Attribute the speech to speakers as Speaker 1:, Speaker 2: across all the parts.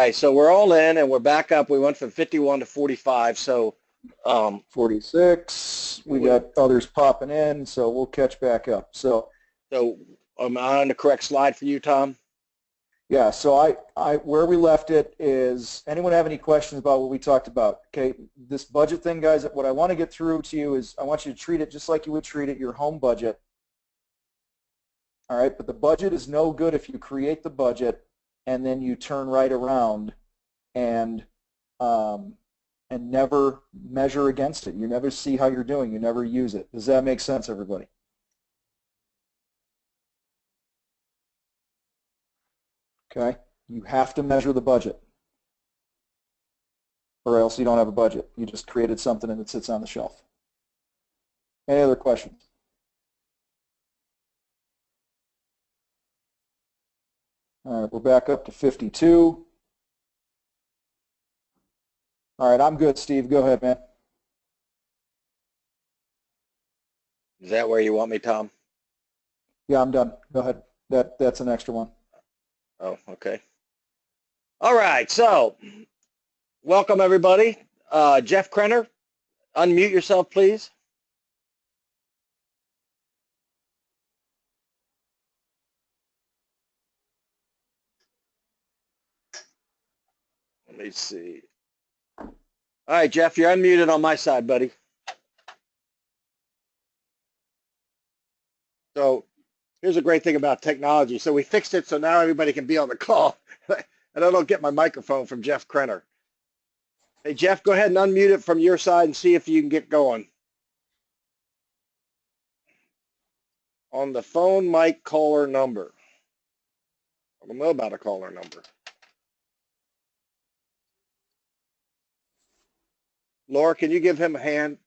Speaker 1: right, so we're all in and we're back up. We went from 51 to 45. So
Speaker 2: 46. We got others popping in, so we'll catch back up. So
Speaker 1: am I on the correct slide for you, Tom?
Speaker 2: yeah, so I where we left it is, anyone have any questions about what we talked about? Okay, this budget thing, guys, what I want to get through to you is I want you to treat it just like you would treat it your home budget. All right, but the budget is no good if you create the budget and then you turn right around and never measure against it. You never see how you're doing. You never use it. Does that make sense, everybody? Okay, you have to measure the budget, or else you don't have a budget. You just created something and it sits on the shelf. Any other questions? All right, we're back up to 52. All right, I'm good, Steve. Go ahead, man.
Speaker 1: Is that where you want me, Tom?
Speaker 2: Yeah, I'm done. Go ahead. That's an extra one.
Speaker 1: Oh, okay. All right, so welcome everybody. Jeff Krenner, unmute yourself, please. Let me see. All right, Jeff, you're unmuted on my side, buddy. So here's a great thing about technology. So we fixed it so now everybody can be on the call. And I don't get my microphone from Jeff Krenner. Hey, Jeff, go ahead and unmute it from your side and see if you can get going. On the phone mic caller number. I don't know about a caller number. Laura, can you give him a hand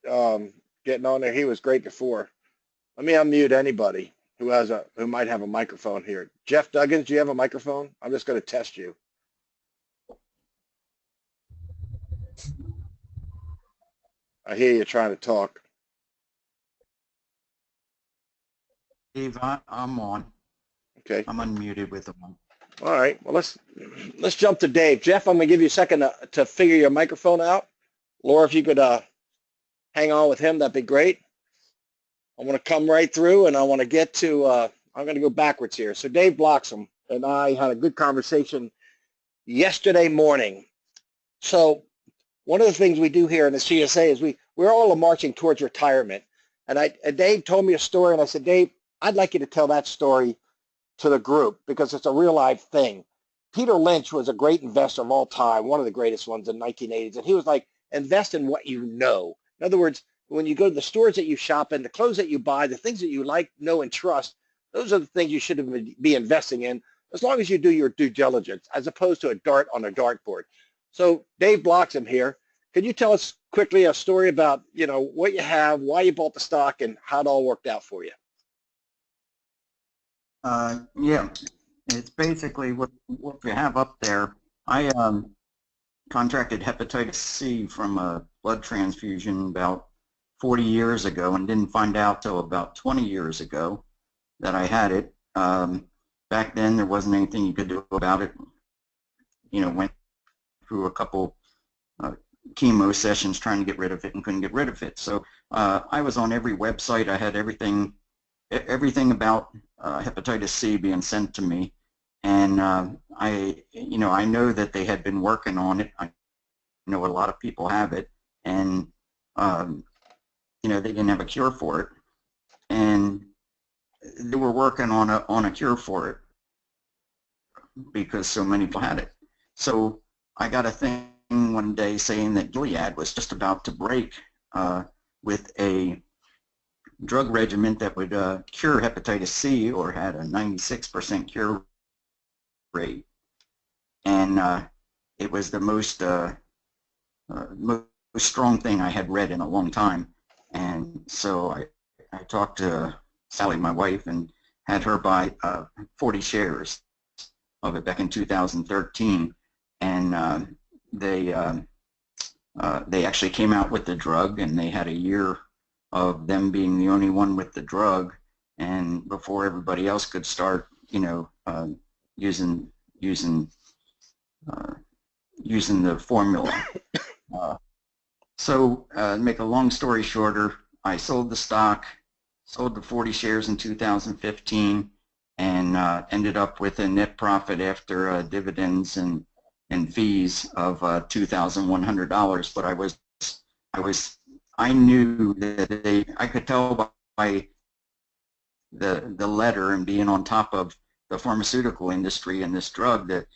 Speaker 1: getting on there? He was great before. Let me unmute anybody who might have a microphone here. Jeff Duggins, do you have a microphone? I'm just going to test you. I hear you trying to talk.
Speaker 3: Steve, I'm on.
Speaker 1: Okay.
Speaker 3: I'm unmuted with them.
Speaker 1: All right. Well, let's jump to Dave. Jeff, I'm going to give you a second to figure your microphone out. Laura, if you could hang on with him, that'd be great. I want to come right through, and I want to get to, I'm going to go backwards here. So Dave Bloxham and I had a good conversation yesterday morning. So one of the things we do here in the CSA is we're all marching towards retirement. And Dave told me a story, and I said, Dave, I'd like you to tell that story to the group because it's a real life thing. Peter Lynch was a great investor of all time, one of the greatest ones in the 1980s. And he was like, invest in what you know. In other words, when you go to the stores that you shop in, the clothes that you buy, the things that you like, know, and trust, those are the things you should be investing in as long as you do your due diligence, as opposed to a dart on a dartboard. So Dave Bloxham here. Could you tell us quickly a story about, what you have, why you bought the stock, and how it all worked out for you?
Speaker 3: Yeah, it's basically what you have up there. I contracted hepatitis C from a blood transfusion about 40 years ago and didn't find out till about 20 years ago that I had it. Back then, there wasn't anything you could do about it. Went through a couple chemo sessions trying to get rid of it and couldn't get rid of it. So I was on every website. I had everything about hepatitis C being sent to me, and I know that they had been working on it. I know a lot of people have it, and they didn't have a cure for it, and they were working on a cure for it because so many people had it. So I got a thing one day saying that Gilead was just about to break with a drug regimen that would cure hepatitis C, or had a 96% cure rate, and it was the most strong thing I had read in a long time. And so I talked to Sally, my wife, and had her buy 40 shares of it back in 2013, and they actually came out with the drug, and they had a year of them being the only one with the drug, and before everybody else could start, using using the formula. So make a long story shorter, I sold the stock, sold the 40 shares in 2015, and ended up with a net profit after dividends and fees of $2,100. But I knew that I could tell by the letter and being on top of the pharmaceutical industry and this drug that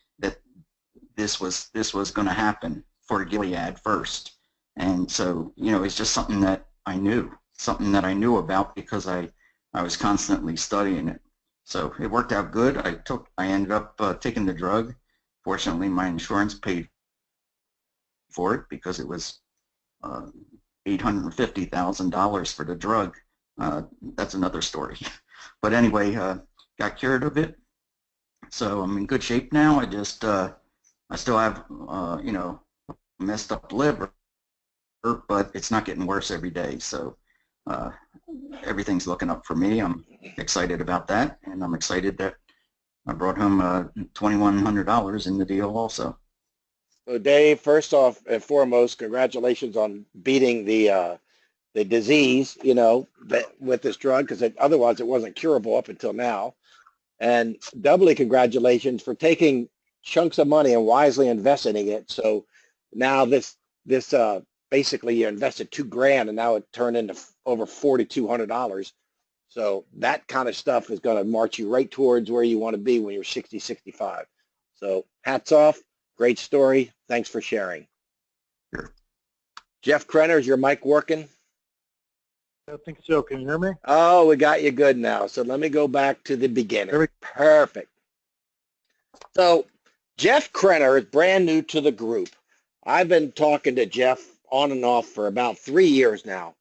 Speaker 3: this was going to happen for Gilead first. And so, it's just something that I knew about because I was constantly studying it. So it worked out good. I ended up taking the drug. Fortunately, my insurance paid for it because it was $850,000 for the drug. That's another story. But anyway, got cured of it. So I'm in good shape now. I still have, messed up liver, but it's not getting worse every day. So everything's looking up for me. I'm excited about that, and I'm excited that I brought home $2,100 in the deal also.
Speaker 1: So Dave, first off and foremost, congratulations on beating the disease, with this drug, because otherwise it wasn't curable up until now. And doubly congratulations for taking chunks of money and wisely investing it. So now this basically you invested $2,000 and now it turned into over $4,200. So that kind of stuff is going to march you right towards where you want to be when you're 60, 65. So hats off. Great story. Thanks for sharing.
Speaker 3: Sure.
Speaker 1: Jeff Krenner, is your mic working?
Speaker 4: I think so. Can you hear me?
Speaker 1: Oh, we got you good now. So let me go back to the beginning. Perfect. So Jeff Krenner is brand new to the group. I've been talking to Jeff on and off for about 3 years now.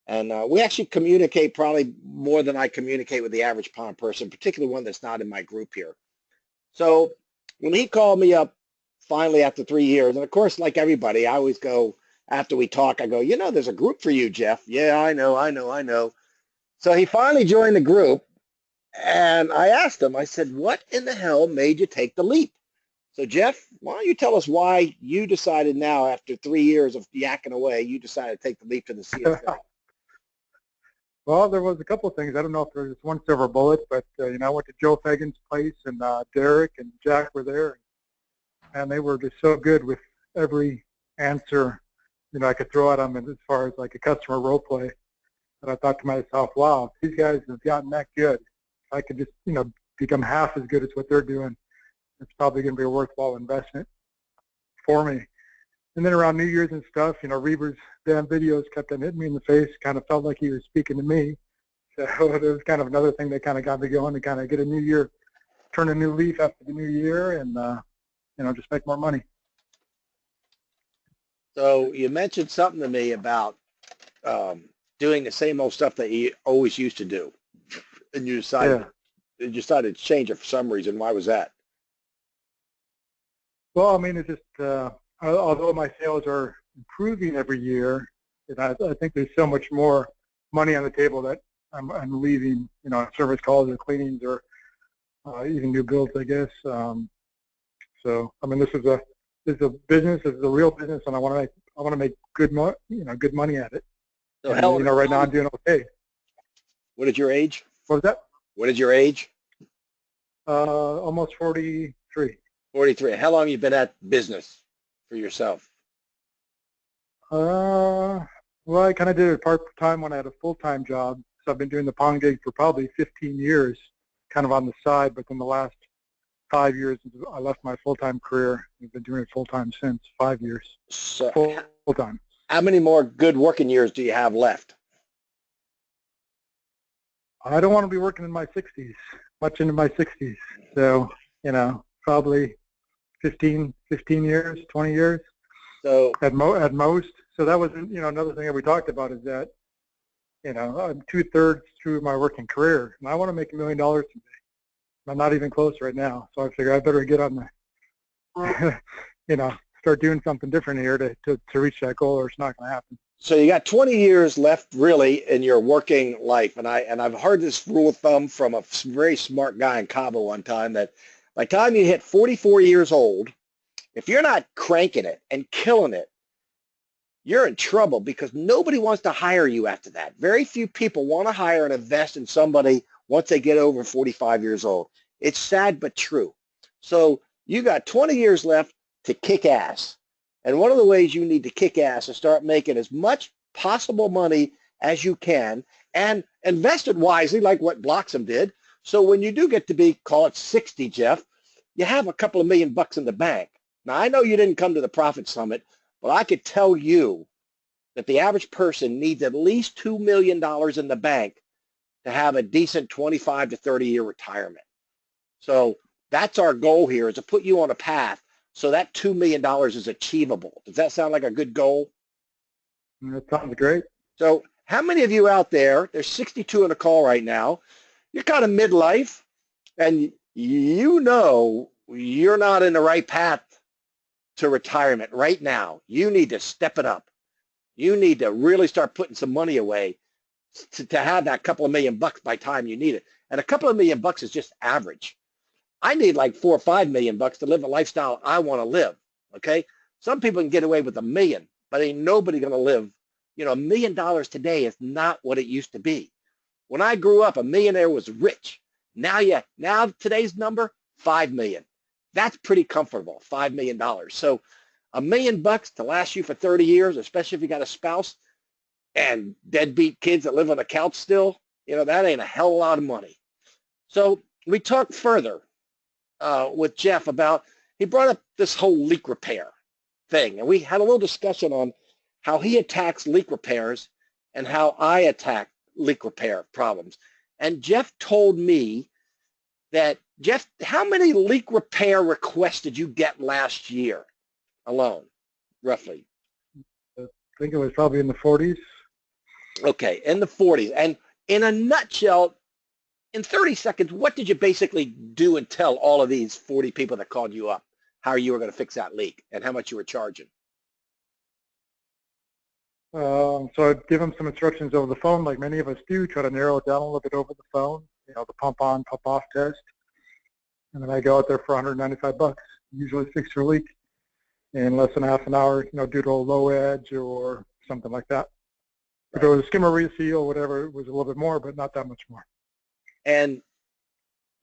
Speaker 1: And we actually communicate probably more than I communicate with the average pond person, particularly one that's not in my group here. So when he called me up finally after 3 years, and of course, like everybody, I always go, after we talk, I go, there's a group for you, Jeff. Yeah, I know. So he finally joined the group, and I asked him, I said, what in the hell made you take the leap? So Jeff, why don't you tell us why you decided now, after 3 years of yakking away, you decided to take the leap to the CFA?
Speaker 4: Well, there was a couple of things. I don't know if there was one silver bullet, but I went to Joe Fagan's place, and Derek and Jack were there, and they were just so good with every answer I could throw at them, as far as like a customer role play. And I thought to myself, wow, if these guys have gotten that good, if I could just become half as good as what they're doing, it's probably going to be a worthwhile investment for me. And then around New Year's and stuff, Reber's damn videos kept on hitting me in the face. Kind of felt like he was speaking to me. So it was kind of another thing that kind of got me going to kind of get a new year, turn a new leaf after the new year, and just make more money.
Speaker 1: So you mentioned something to me about doing the same old stuff that you always used to do, and you decided to change it for some reason. Why was that?
Speaker 4: Well, I mean, it's just although my sales are improving every year, I think there's so much more money on the table that I'm leaving, service calls or cleanings or even new builds, I guess. So I mean, this is a business. This is a real business, and I want to make good money at it.
Speaker 1: So
Speaker 4: and, right now I'm doing okay.
Speaker 1: What is your age?
Speaker 4: What was that?
Speaker 1: What is your age?
Speaker 4: Almost 43.
Speaker 1: 43. How long have you been at business for yourself?
Speaker 4: Well, I kind of did it part-time when I had a full-time job. So I've been doing the pond gig for probably 15 years, kind of on the side. But in the last 5 years, I left my full-time career. I've been doing it full-time since 5 years.
Speaker 1: So
Speaker 4: Full-time.
Speaker 1: How many more good working years do you have left?
Speaker 4: I don't want to be working in my 60s, much into my 60s. So, probably 15 years, 20 years.
Speaker 1: So
Speaker 4: at most. So that was, another thing that we talked about is that, I'm 2/3 through my working career, and I want to make $1 million someday. I'm not even close right now, so I figure I better get on the, start doing something different here to reach that goal, or it's not going to happen.
Speaker 1: So you got 20 years left, really, in your working life, and I've heard this rule of thumb from a very smart guy in Cabo one time that by the time you hit 44 years old, If you're not cranking it and killing it, you're in trouble because nobody wants to hire you after that. Very few people want to hire and invest in somebody once they get over 45 years old. It's sad but true. So you got 20 years left to kick ass. And one of the ways you need to kick ass is start making as much possible money as you can and invest it wisely like what Bloxham did. So when you do get to be, call it 60, Jeff, you have a couple of $1,000,000 in the bank. Now, I know you didn't come to the Profit Summit, but I could tell you that the average person needs at least $2 million in the bank to have a decent 25 to 30-year retirement. So that's our goal here, is to put you on a path so that $2 million is achievable. Does that sound like a good goal?
Speaker 4: That sounds great.
Speaker 1: So how many of you out there, there's 62 on the call right now, you're kind of midlife, and you know you're not in the right path to retirement right now. You need to step it up. You need to really start putting some money away to have that couple of $1,000,000 by the time you need it. And a couple of $1,000,000 is just average. I need like $4 or $5 million to live a lifestyle I want to live. Okay. Some people can get away with $1 million, but ain't nobody going to live. You know, $1 million today is not what it used to be. When I grew up, a millionaire was rich. Now today's number, 5 million. That's pretty comfortable, $5 million. So $1 million to last you for 30 years, especially if you got a spouse and deadbeat kids that live on the couch still, you know, that ain't a hell of a lot of money. So we talked further with Jeff about, he brought up this whole leak repair thing, and we had a little discussion on how he attacks leak repairs and how I attack leak repair problems. And Jeff told me that, Jeff, how many leak repair requests did you get last year alone, roughly?
Speaker 4: I think it was probably in the 40s.
Speaker 1: Okay, in the 40s. And in a nutshell, in 30 seconds, what did you basically do and tell all of these 40 people that called you up how you were going to fix that leak and how much you were charging?
Speaker 4: So I'd give them some instructions over the phone, like many of us do, try to narrow it down a little bit over the phone, you know, the pump on, pump off test. And then I go out there for $195, usually fix your leak in less than half an hour, you know, due to a low edge or something like that. If it was a skimmer reseal, whatever, it was a little bit more, but not that much more.
Speaker 1: And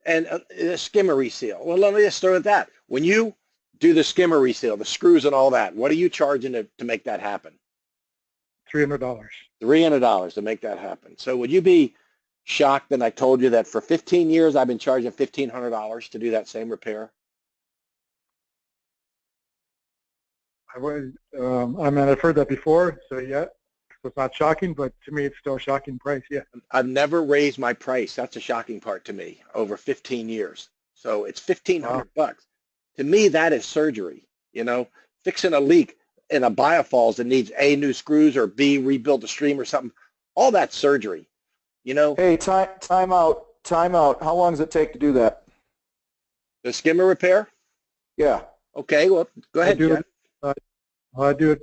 Speaker 1: a skimmer reseal. Well, let me just start with that. When you do the skimmer reseal, the screws and all that, what are you charging to make that happen?
Speaker 4: $300.
Speaker 1: $300 to make that happen. So would you be shocked that I told you that for 15 years I've been charging $1,500 to do that same repair?
Speaker 4: I mean, I've heard that before, so yeah, it's not shocking, but to me it's still a shocking price, yeah.
Speaker 1: I've never raised my price. That's the shocking part to me, over 15 years. So it's $1,500.
Speaker 4: Wow.
Speaker 1: To me, that is surgery, you know, fixing a leak in a biofalls that needs A, new screws, or B, rebuild the stream or something. All that surgery, you know.
Speaker 2: Hey, time out. How long does it take to do that?
Speaker 1: The skimmer repair?
Speaker 2: Yeah.
Speaker 1: Okay, well, go ahead, Jeff.
Speaker 4: I do it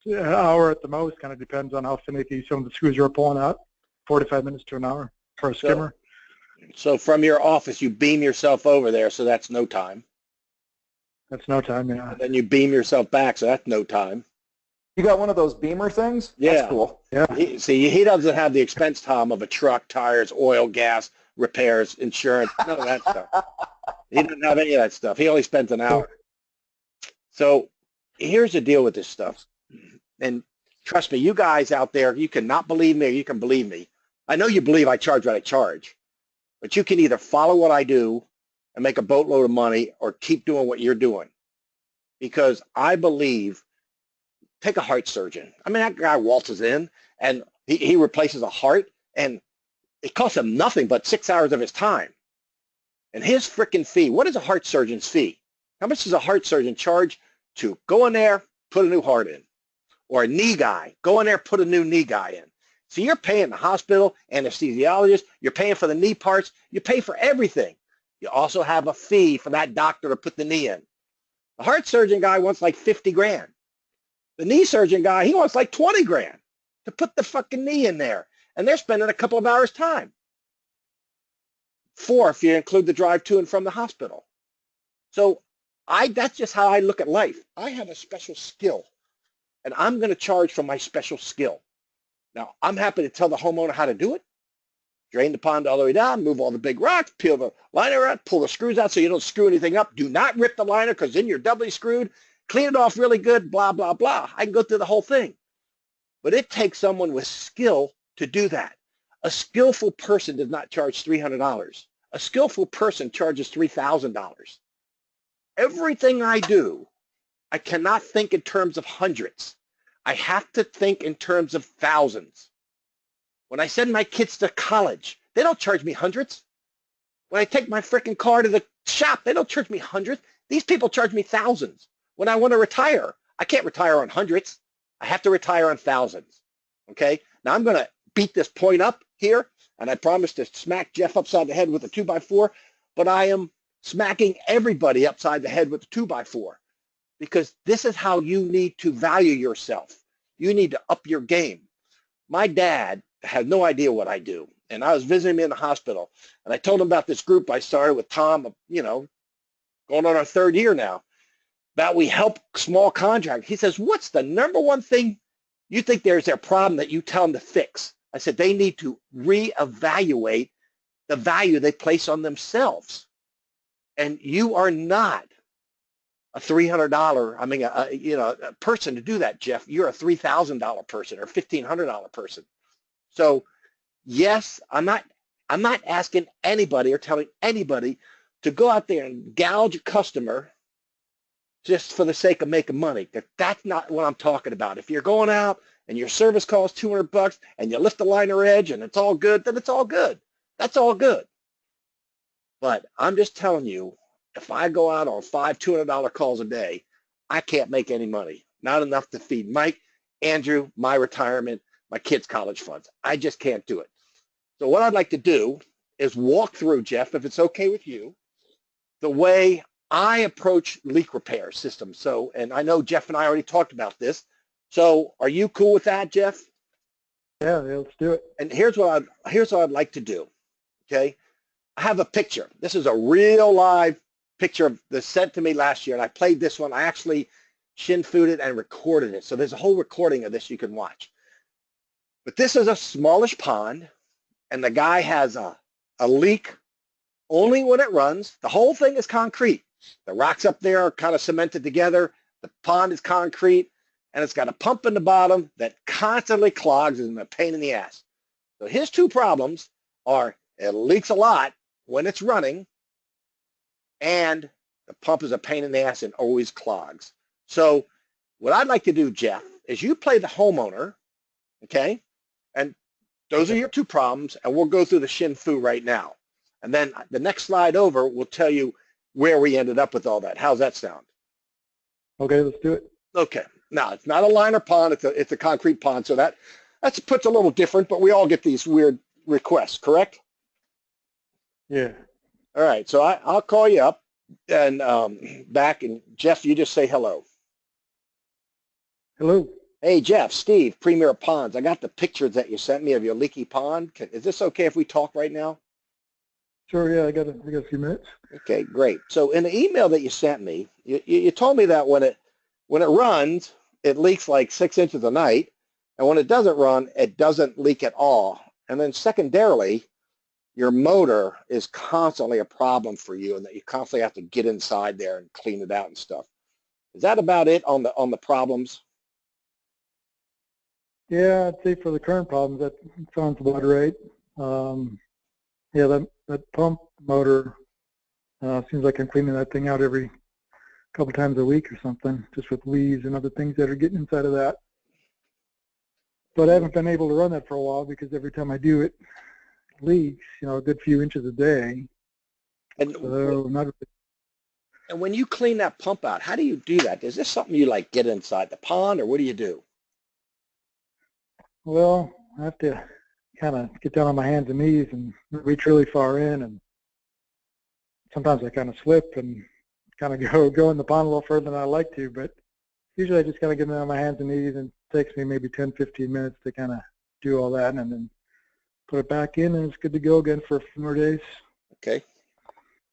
Speaker 4: an hour at the most, kind of depends on how finicky some of the screws are pulling out, 45 minutes to an hour for a skimmer.
Speaker 1: So from your office, you beam yourself over there, so that's no time.
Speaker 4: That's no time, yeah.
Speaker 1: And then you beam yourself back, so that's no time.
Speaker 2: You got one of those beamer things?
Speaker 1: Yeah.
Speaker 2: That's cool.
Speaker 4: Yeah.
Speaker 1: He doesn't have the expense, Tom, of a truck, tires, oil, gas, repairs, insurance, none of that stuff. He doesn't have any of that stuff. He only spends an hour. So here's the deal with this stuff. And trust me, you guys out there, you can not believe me or you can believe me. I know you believe I charge what I charge, but you can either follow what I do and make a boatload of money or keep doing what you're doing. Because I believe, take a heart surgeon. I mean, that guy waltzes in and he replaces a heart, and it costs him nothing but 6 hours of his time. And his frickin' fee, what is a heart surgeon's fee? How much does a heart surgeon charge to go in there, put a new heart in? Or a knee guy, go in there, put a new knee guy in. So you're paying the hospital, anesthesiologist, you're paying for the knee parts, you pay for everything. You also have a fee for that doctor to put the knee in. The heart surgeon guy wants like 50 grand. The knee surgeon guy, he wants like 20 grand to put the fucking knee in there. And they're spending a couple of hours time. 4 if you include the drive to and from the hospital. So That's just how I look at life. I have a special skill, and I'm going to charge for my special skill. Now, I'm happy to tell the homeowner how to do it. Drain the pond all the way down, move all the big rocks, peel the liner out, pull the screws out so you don't screw anything up. Do not rip the liner because then you're doubly screwed. Clean it off really good, blah, blah, blah. I can go through the whole thing. But it takes someone with skill to do that. A skillful person does not charge $300. A skillful person charges $3,000. Everything I do, I cannot think in terms of hundreds. I have to think in terms of thousands. When I send my kids to college, they don't charge me hundreds. When I take my freaking car to the shop, they don't charge me hundreds. These people charge me thousands. When I want to retire, I can't retire on hundreds. I have to retire on thousands. Okay? Now I'm going to beat this point up here, and I promise to smack Jeff upside the head with a 2x4, but I am smacking everybody upside the head with a 2x4 because this is how you need to value yourself. You need to up your game. My dad had no idea what I do, and I was visiting him in the hospital, and I told him about this group I started with Tom, you know, going on our 3rd year now, that we help small contractors. He says, what's the number one thing you think there's their problem that you tell them to fix? I said, they need to reevaluate the value they place on themselves. And you are not a $300, a person to do that, Jeff. You're a $3,000 person or $1,500 person. So yes, I'm not asking anybody or telling anybody to go out there and gouge a customer just for the sake of making money. That's not what I'm talking about. If you're going out and your service costs $200 and you lift the liner edge and it's all good, then it's all good. That's all good. But I'm just telling you, if I go out on 5 $200 calls a day, I can't make any money. Not enough to feed Mike, Andrew, my retirement, my kids' college funds. I just can't do it. So what I'd like to do is walk through, Jeff, if it's okay with you, the way I approach leak repair systems. So, and I know Jeff and I already talked about this. So are you cool with that, Jeff?
Speaker 4: Yeah, let's do it.
Speaker 1: And here's what I'd like to do. Okay. I have a picture. This is a real live picture of this sent to me last year, and I played this one. I actually shin-fooed it and recorded it. So there's a whole recording of this you can watch. But this is a smallish pond, and the guy has a leak only when it runs. The whole thing is concrete. The rocks up there are kind of cemented together. The pond is concrete, and it's got a pump in the bottom that constantly clogs and is a pain in the ass. So his 2 problems are it leaks a lot when it's running, and the pump is a pain in the ass and always clogs. So what I'd like to do, Jeff, is you play the homeowner, okay? And those are your 2 problems, and we'll go through the shin-fu right now. And then the next slide over will tell you where we ended up with all that. How's that sound?
Speaker 4: Okay, let's do it.
Speaker 1: Okay. Now, it's not a liner pond. It's a concrete pond, so that's puts a little different, but we all get these weird requests, correct?
Speaker 4: Yeah.
Speaker 1: All right, so I'll call you up and back, and Jeff, you just say hello.
Speaker 4: Hello.
Speaker 1: Hey, Jeff, Steve, Premier Ponds. I got the pictures that you sent me of your leaky pond. Is this okay if we talk right now?
Speaker 4: Sure, yeah, I got a few minutes.
Speaker 1: Okay, great. So in the email that you sent me, you told me that when it runs, it leaks like 6 inches a night, and when it doesn't run, it doesn't leak at all. And then secondarily, your motor is constantly a problem for you, and that you constantly have to get inside there and clean it out and stuff. Is that about it on the problems?
Speaker 4: Yeah, I'd say for the current problems, that sounds about right. Yeah, that pump motor seems like I'm cleaning that thing out every couple times a week or something, just with leaves and other things that are getting inside of that. But I haven't been able to run that for a while because every time I do it leaks, a good few inches a day.
Speaker 1: And
Speaker 4: so
Speaker 1: and when you clean that pump out, how do you do that? Is this something you like get inside the pond, or what do you do?
Speaker 4: Well, I have to kind of get down on my hands and knees and reach really far in, and sometimes I kind of slip and kind of go in the pond a little further than I like to, but usually I just kind of get down on my hands and knees, and it takes me maybe 10-15 minutes to kind of do all that, and then put it back in, and it's good to go again for a few more days.
Speaker 1: Okay.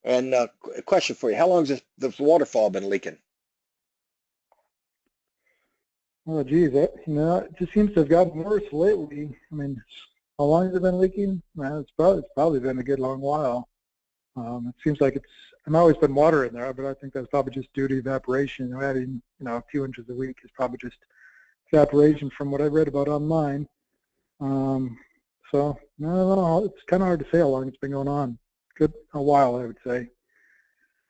Speaker 1: And a question for you: how long has this waterfall been leaking?
Speaker 4: Oh, geez, it just seems to have gotten worse lately. I mean, how long has it been leaking? It's probably been a good long while. It seems like I'm always been water in there, but I think that's probably just due to evaporation. Adding, a few inches a week is probably just evaporation from what I read about online. So, I don't know. It's kind of hard to say how long it's been going on. A while, I would say.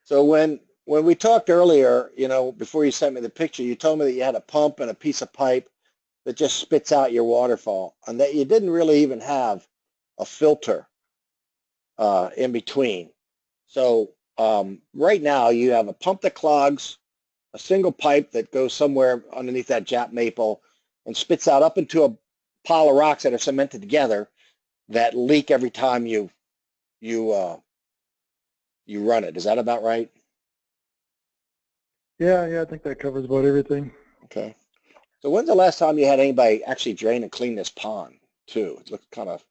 Speaker 1: So when we talked earlier, before you sent me the picture, you told me that you had a pump and a piece of pipe that just spits out your waterfall, and that you didn't really even have a filter in between. So right now you have a pump that clogs, a single pipe that goes somewhere underneath that Jap maple and spits out up into a pile of rocks that are cemented together that leak every time you run it. Is that about right?
Speaker 4: Yeah, I think that covers about everything.
Speaker 1: Okay. So when's the last time you had anybody actually drain and clean this pond too? It looks kind of,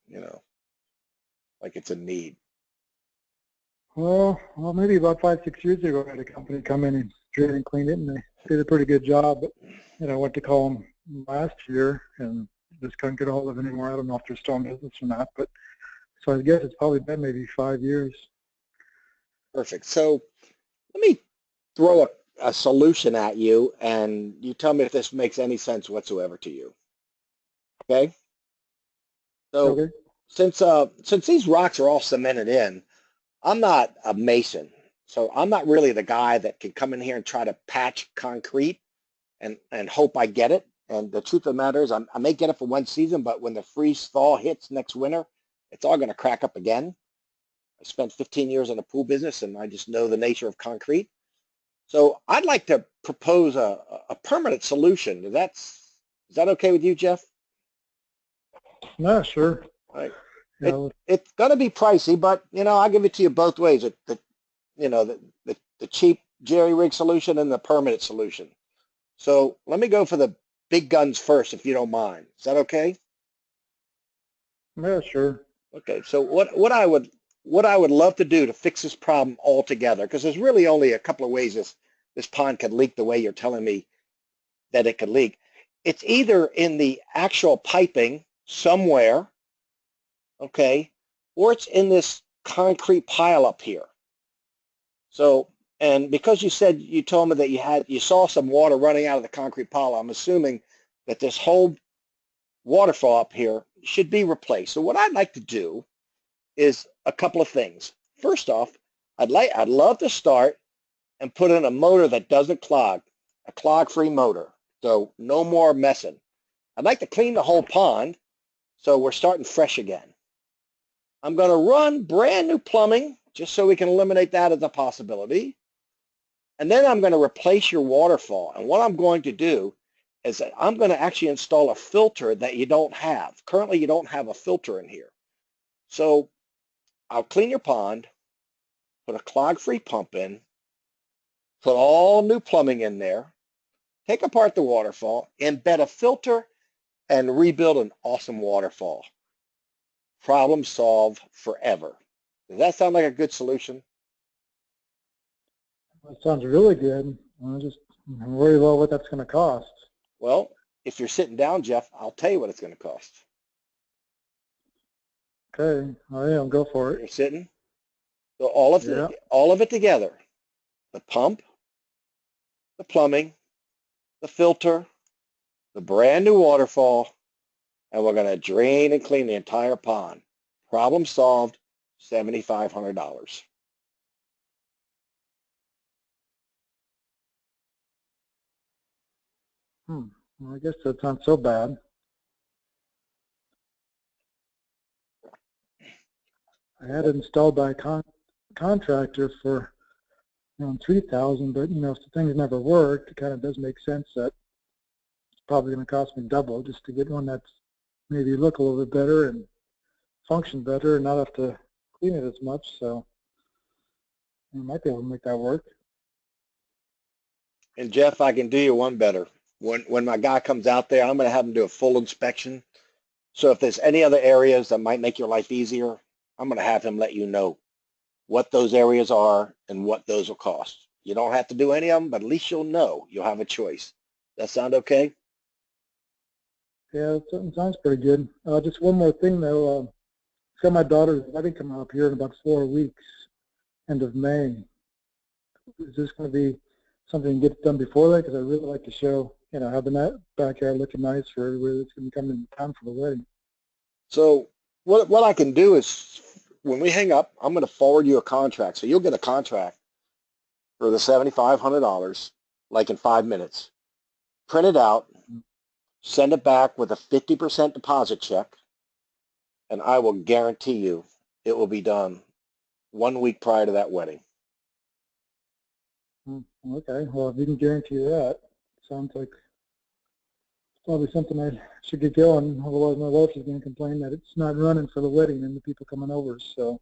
Speaker 1: like it's a need.
Speaker 4: Well, maybe about 5-6 years ago, I had a company come in and drain and clean it, and they did a pretty good job. But, I went to call them last year and just couldn't get a hold of it anymore. I don't know if they're still in business or not, but so I guess it's probably been maybe 5 years.
Speaker 1: Perfect. So let me throw a solution at you, and you tell me if this makes any sense whatsoever to you. Okay? So
Speaker 4: Okay.
Speaker 1: since these rocks are all cemented in, I'm not a mason, so I'm not really the guy that can come in here and try to patch concrete and hope I get it. And the truth of the matter is I may get it for one season, but when the freeze thaw hits next winter, it's all going to crack up again. I spent 15 years in the pool business, and I just know the nature of concrete. So I'd like to propose a permanent solution. Is that okay with you, Jeff?
Speaker 4: No, sure.
Speaker 1: All right.
Speaker 4: Yeah,
Speaker 1: It's going to be pricey, but I'll give it to you both ways. The cheap jerry rig solution and the permanent solution. So let me go for the big guns first, if you don't mind. Is that okay?
Speaker 4: yeah, sure.
Speaker 1: Okay. So what I would love to do to fix this problem altogether, because there's really only a couple of ways this pond could leak the way you're telling me that it could leak. It's either in the actual piping somewhere, okay, or it's in this concrete pile up here. So, and because you told me that you saw some water running out of the concrete pile, I'm assuming that this whole waterfall up here should be replaced. So what I'd like to do is a couple of things. First off, I'd love to start and put in a motor that doesn't clog, a clog-free motor. So no more messing. I'd like to clean the whole pond so we're starting fresh again. I'm going to run brand new plumbing just so we can eliminate that as a possibility. And then I'm going to replace your waterfall. And what I'm going to do is that I'm going to actually install a filter that you don't have. Currently, you don't have a filter in here. So I'll clean your pond, put a clog-free pump in, put all new plumbing in there, take apart the waterfall, embed a filter, and rebuild an awesome waterfall. Problem solved forever. Does that sound like a good solution?
Speaker 4: That sounds really good. I'm worried about what that's going to cost.
Speaker 1: Well, if you're sitting down, Jeff, I'll tell you what it's going to cost.
Speaker 4: Okay, I'll go for it.
Speaker 1: You're sitting. So all of it together, the pump, the plumbing, the filter, the brand new waterfall, and we're going to drain and clean the entire pond. Problem solved, $7,500.
Speaker 4: Well, I guess that's not so bad. I had it installed by a contractor for $3,000, but if the things never worked, it kind of does make sense that it's probably going to cost me double just to get one that's maybe look a little bit better and function better and not have to clean it as much. So I might be able to make that work.
Speaker 1: And Jeff, I can do you one better. When my guy comes out there, I'm going to have him do a full inspection. So if there's any other areas that might make your life easier, I'm going to have him let you know what those areas are and what those will cost. You don't have to do any of them, but at least you'll know. You'll have a choice. That sound okay?
Speaker 4: Yeah, it sounds pretty good. Just one more thing though. Got my daughter's wedding coming up here in about 4 weeks, end of May. Is this going to be something to get done before that? Because I really like to show, having that backyard looking nice for everybody that's going to be coming in town for the wedding.
Speaker 1: So what I can do is when we hang up, I'm going to forward you a contract. So you'll get a contract for the $7,500, like in 5 minutes. Print it out, send it back with a 50% deposit check, and I will guarantee you it will be done 1 week prior to that wedding.
Speaker 4: Okay, well, if you can guarantee that, sounds like it's probably something I should get going. Otherwise, my wife is going to complain that it's not running for the wedding and the people coming over. So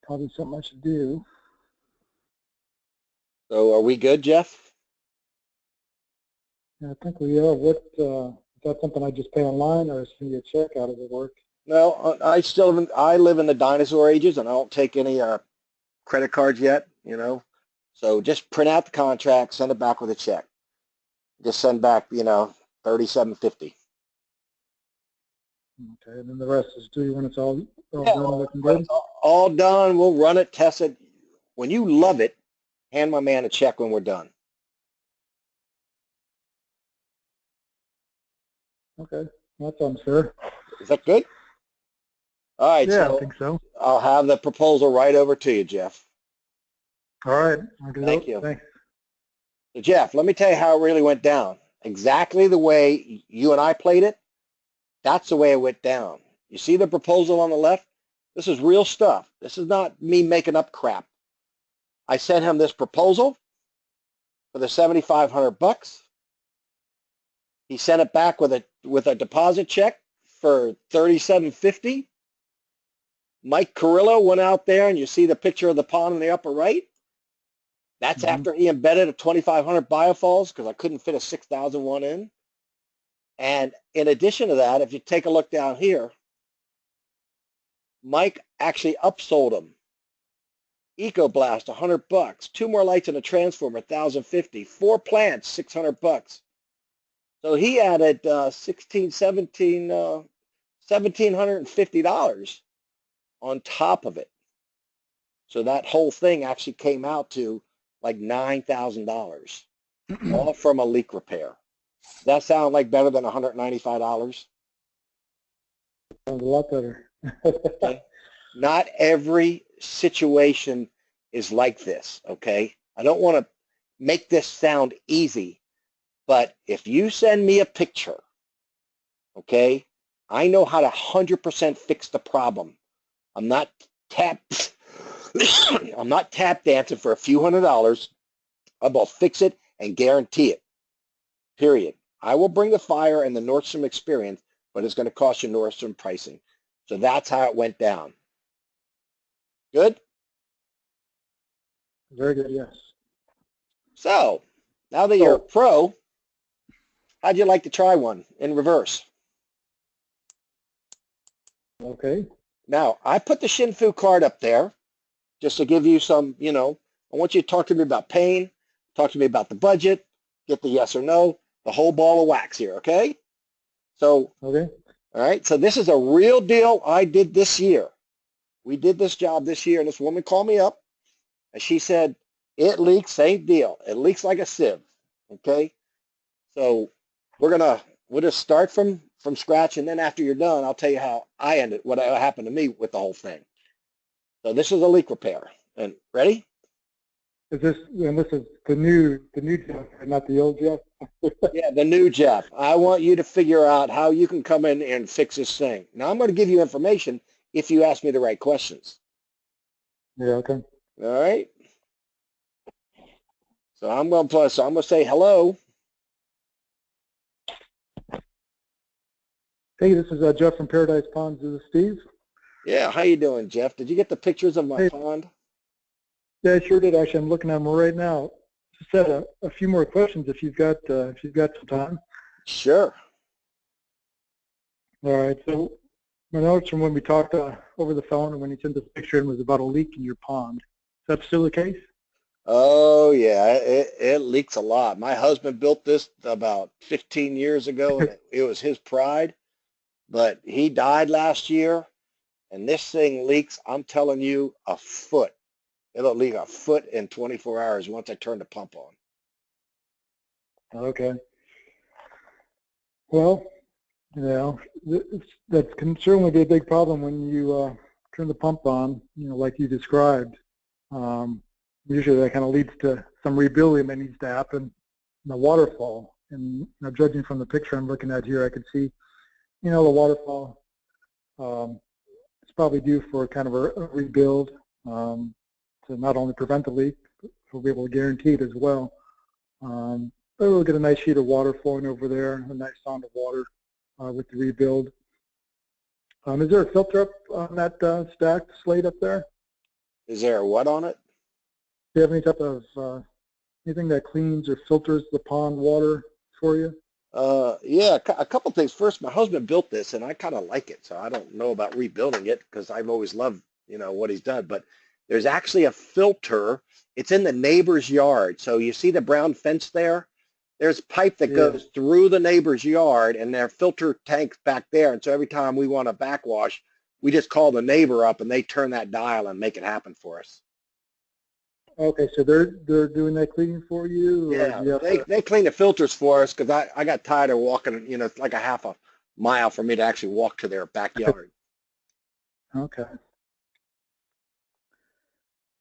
Speaker 4: probably something I should do.
Speaker 1: So are we good, Jeff?
Speaker 4: Yeah, I think we are. What is that something I just pay online, or send you a check? How does it work?
Speaker 1: No, I live in the dinosaur ages, and I don't take any credit cards yet, So just print out the contract, send it back with a check. Just send back, $37.50.
Speaker 4: Okay, and then the rest is due when it's all
Speaker 1: Yeah,
Speaker 4: done, looking good.
Speaker 1: all done. We'll run it, test it. When you love it, hand my man a check when we're done.
Speaker 4: Okay, that sounds fair.
Speaker 1: Is that good? All right.
Speaker 4: Yeah,
Speaker 1: So
Speaker 4: I think so.
Speaker 1: I'll have the proposal right over to you, Jeff.
Speaker 4: All right.
Speaker 1: Thank you.
Speaker 4: Thanks.
Speaker 1: So Jeff, let me tell you how it really went down. Exactly the way you and I played it, that's the way it went down. You see the proposal on the left? This is real stuff. This is not me making up crap. I sent him this proposal for the $7,500. He sent it back with a deposit check for $37.50. Mike Carrillo went out there, and you see the picture of the pond in the upper right. That's after he embedded a 2,500 biofalls because I couldn't fit a 6,001 in. And in addition to that, if you take a look down here, Mike actually upsold him. EcoBlast, $100. 2 more lights and a transformer, $1,050. 4 plants, $600. So he added $1,750 on top of it. So that whole thing actually came out to like $9,000, all from a leak repair. Does that sound like better than $195?
Speaker 4: Sounds a lot better.
Speaker 1: Okay. Not every situation is like this, okay? I don't want to make this sound easy, but if you send me a picture, okay, I know how to 100% fix the problem. I'm not tap dancing for a few $100s. I will fix it and guarantee it, period. I will bring the fire and the Nordstrom experience, but it's going to cost you Nordstrom pricing. So that's how it went down. Good?
Speaker 4: Very good, yes.
Speaker 1: So now that you're a pro, how'd you like to try one in reverse?
Speaker 4: Okay.
Speaker 1: Now, I put the Shinfu card up there just to give you some, I want you to talk to me about pain, talk to me about the budget, get the yes or no, the whole ball of wax here, okay? So,
Speaker 4: okay.
Speaker 1: All right, so this is a real deal I did this year. We did this job this year, and this woman called me up, and she said, it leaks, same deal. It leaks like a sieve, okay? So we'll just start from scratch, and then after you're done, I'll tell you how what happened to me with the whole thing. So this is a leak repair. And ready?
Speaker 4: This is the new Jeff, not the old Jeff?
Speaker 1: Yeah, the new Jeff. I want you to figure out how you can come in and fix this thing. Now, I'm going to give you information if you ask me the right questions.
Speaker 4: Yeah, okay.
Speaker 1: All right? So I'm going to say hello.
Speaker 4: Hey, this is Jeff from Paradise Ponds. This is Steve.
Speaker 1: Yeah, how you doing, Jeff? Did you get the pictures of my pond?
Speaker 4: Yeah, I sure did. Actually, I'm looking at them right now. Just had a few more questions if you've got some time.
Speaker 1: Sure.
Speaker 4: All right. So My notes from when we talked over the phone and when you sent the picture in was about a leak in your pond. Is that still the case?
Speaker 1: Oh yeah, it leaks a lot. My husband built this about 15 years ago, and it was his pride. But he died last year, and this thing leaks. I'm telling you, a foot. It'll leak a foot in 24 hours once I turn the pump on.
Speaker 4: Okay. Well, that can certainly be a big problem when you turn the pump on, like you described. Usually that kind of leads to some rebuilding that needs to happen in the waterfall. And judging from the picture I'm looking at here, I can see, the waterfall is probably due for kind of a rebuild to not only prevent the leak, but we'll be able to guarantee it as well. But we'll get a nice sheet of water flowing over there, a nice sound of water with the rebuild. Is there a filter up on that stacked slate up there?
Speaker 1: Is there a what on it?
Speaker 4: Do you have any type of anything that cleans or filters the pond water for you?
Speaker 1: Yeah, a couple things. First, my husband built this, and I kind of like it, so I don't know about rebuilding it because I've always loved, what he's done. But there's actually a filter. It's in the neighbor's yard. So you see the brown fence there? There's a pipe that goes through the neighbor's yard, and their filter tank's back there. And so every time we want to backwash, we just call the neighbor up, and they turn that dial and make it happen for us.
Speaker 4: Okay, so they're doing that cleaning for you?
Speaker 1: Yeah, they clean the filters for us because I got tired of walking, it's like a half a mile for me to actually walk to their backyard.
Speaker 4: Okay.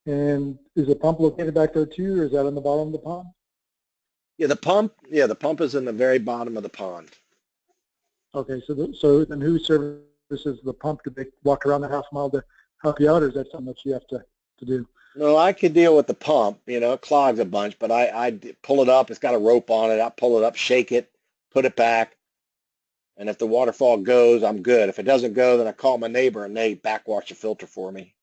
Speaker 4: And is the pump located back there too, or is that on the bottom of the pond?
Speaker 1: Yeah, the pump is in the very bottom of the pond.
Speaker 4: Okay, so then who services the pump? Do they walk around the half mile to help you out, or is that something that you have to do?
Speaker 1: No, I could deal with the pump, it clogs a bunch, but I pull it up. It's got a rope on it. I pull it up, shake it, put it back. And if the waterfall goes, I'm good. If it doesn't go, then I call my neighbor and they backwash the filter for me.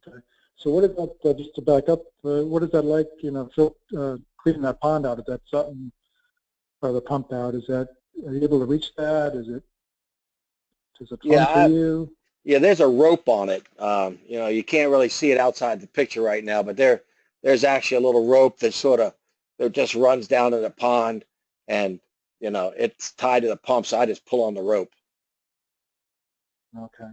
Speaker 4: Okay. So what is that, just to back up, what is that like, cleaning that pond out? Is that something, or the pump out, are you able to reach that? Is it fun for you?
Speaker 1: Yeah, there's a rope on it. You can't really see it outside the picture right now, but there's actually a little rope that just runs down to the pond, and it's tied to the pump, so I just pull on the rope.
Speaker 4: Okay.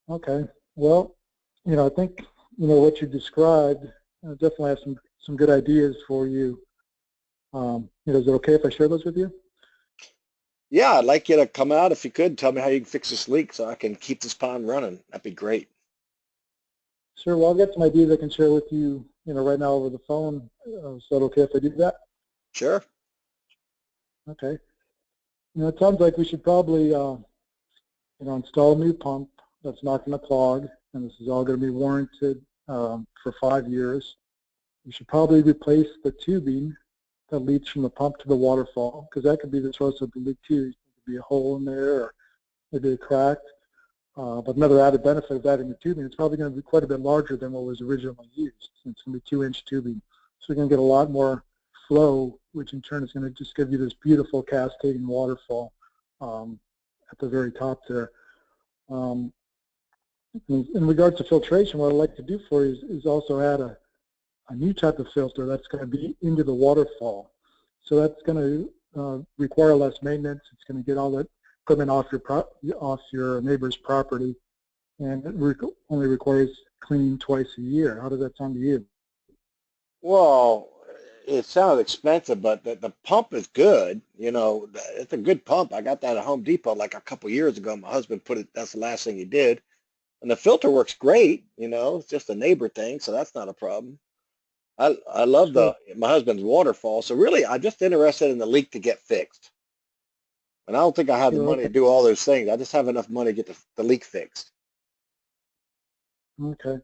Speaker 4: Okay. Well, I think what you described definitely have some good ideas for you. Is it okay if I share those with you?
Speaker 1: Yeah, I'd like you to come out if you could. Tell me how you can fix this leak so I can keep this pond running. That'd be great.
Speaker 4: Sure. Well, I've got some ideas I can share with you, right now over the phone. Is that okay if I do that?
Speaker 1: Sure.
Speaker 4: Okay. It sounds like we should probably, install a new pump that's not going to clog, and this is all going to be warranted for 5 years. We should probably replace the tubing that leads from the pump to the waterfall, because that could be the source of the leak too. There could be a hole in there, or maybe a crack. But another added benefit of adding the tubing, it's probably going to be quite a bit larger than what was originally used. It's going to be 2-inch tubing. So you're going to get a lot more flow, which in turn is going to just give you this beautiful cascading waterfall at the very top there. In regards to filtration, what I'd like to do for you is also add a new type of filter that's going to be into the waterfall. So that's going to require less maintenance. It's going to get all that equipment off your neighbor's property, and it only requires cleaning twice a year. How does that sound to you?
Speaker 1: Well, it sounds expensive, but the pump is good. It's a good pump. I got that at Home Depot like a couple years ago. My husband put it, that's the last thing he did. And the filter works great, it's just a neighbor thing, so that's not a problem. I love my husband's waterfall, so really I'm just interested in the leak to get fixed. And I don't think I have the money to do all those things. I just have enough money to get the leak fixed.
Speaker 4: Okay.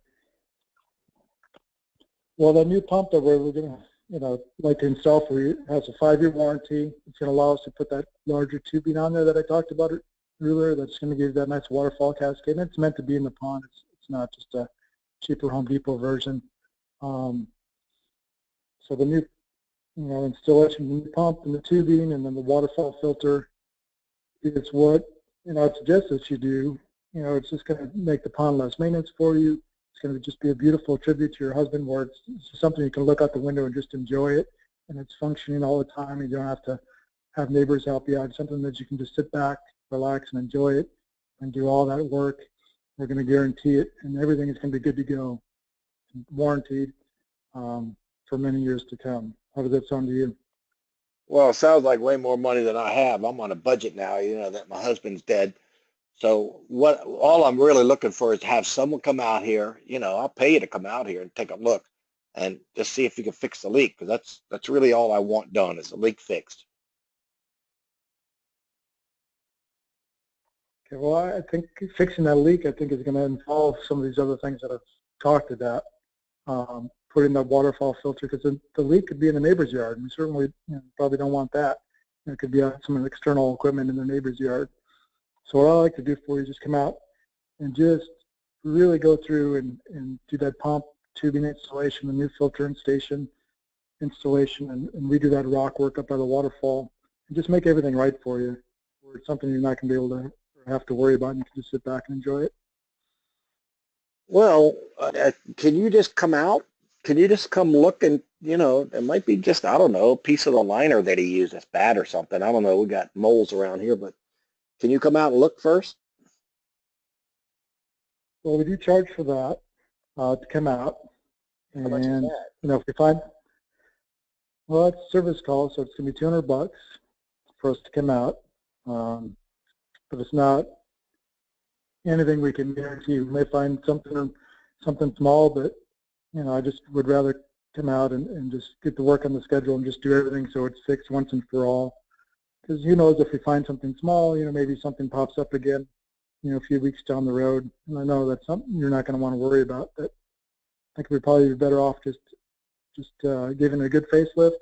Speaker 4: Well, the new pump that we're going to, like to install for you has a 5-year warranty. It's going to allow us to put that larger tubing on there that I talked about earlier. That's going to give you that nice waterfall cascade. And it's meant to be in the pond. It's not just a cheaper Home Depot version. So the new, installation of the new pump and the tubing and then the waterfall filter it's what, I suggest that you do. It's just going to make the pond less maintenance for you. It's going to just be a beautiful tribute to your husband, where it's something you can look out the window and just enjoy it, and it's functioning all the time. You don't have to have neighbors help you out. It's something that you can just sit back, relax, and enjoy it, and do all that work. We're going to guarantee it, and everything is going to be good to go, warranted for many years to come. How does that sound to you?
Speaker 1: Well, it sounds like way more money than I have. I'm on a budget now, that my husband's dead. So all I'm really looking for is to have someone come out here. I'll pay you to come out here and take a look and just see if you can fix the leak, because that's really all I want done is the leak fixed.
Speaker 4: Okay, well, I think fixing that leak, is going to involve some of these other things that I've talked about. Putting the waterfall filter, because the leak could be in the neighbor's yard, and we certainly probably don't want that. It could be some external equipment in the neighbor's yard. So what I like to do for you is just come out and just really go through and do that pump tubing installation, the new filtering station installation, and redo that rock work up by the waterfall, and just make everything right for you, where it's something you're not going to be able to have to worry about, and you can just sit back and enjoy it.
Speaker 1: Well, can you just come out? Can you just come look? And it might be just, I don't know, a piece of the liner that he used that's bad or something. I don't know. We got moles around here, but can you come out and look first?
Speaker 4: Well, we do charge for that to come out.
Speaker 1: How much is
Speaker 4: And
Speaker 1: that?
Speaker 4: if we find, well, it's a service call, so it's going to be $200 for us to come out. But it's not anything we can guarantee. We may find something small, but I just would rather come out and just get to work on the schedule and just do everything so it's fixed once and for all. Because if we find something small, maybe something pops up again, a few weeks down the road, and I know that's something you're not going to want to worry about. But I think we'd probably be better off just giving it a good facelift,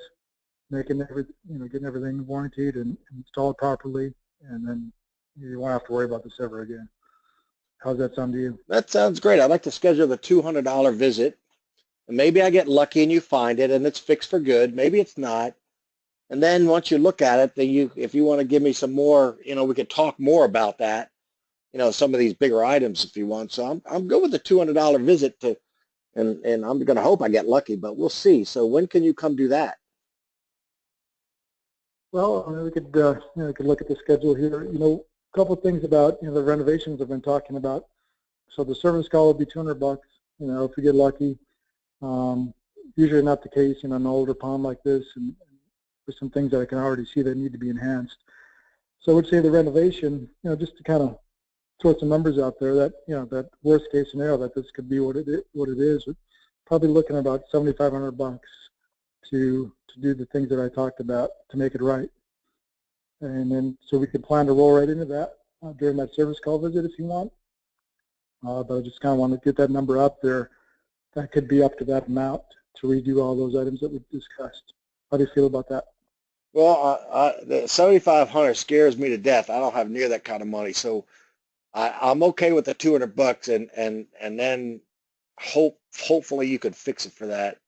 Speaker 4: getting everything warranted and installed properly, and then you won't have to worry about this ever again. How's that sound to you?
Speaker 1: That sounds great. I'd like to schedule the $200 visit. And maybe I get lucky and you find it and it's fixed for good. Maybe it's not. And then once you look at it, then if you want to give me some more, we could talk more about that, some of these bigger items if you want. So I'm good with the $200 visit and I'm going to hope I get lucky, but we'll see. So when can you come do that?
Speaker 4: Well, we could look at the schedule here. A couple of things about the renovations I've been talking about. So the service call would be $200. If we get lucky. Usually not the case in an older pond like this, and there's some things that I can already see that need to be enhanced. So I would say the renovation, just to kind of throw some numbers out there, that that worst case scenario that this could be what it is, probably looking at about $7,500 to do the things that I talked about to make it right. And then so we could plan to roll right into that during that service call visit if you want. But I just kind of want to get that number out there. That could be up to that amount to redo all those items that we discussed. How do you feel about that?
Speaker 1: Well, the $7,500 scares me to death. I don't have near that kind of money, so I'm okay with the $200 and then hopefully you could fix it for that.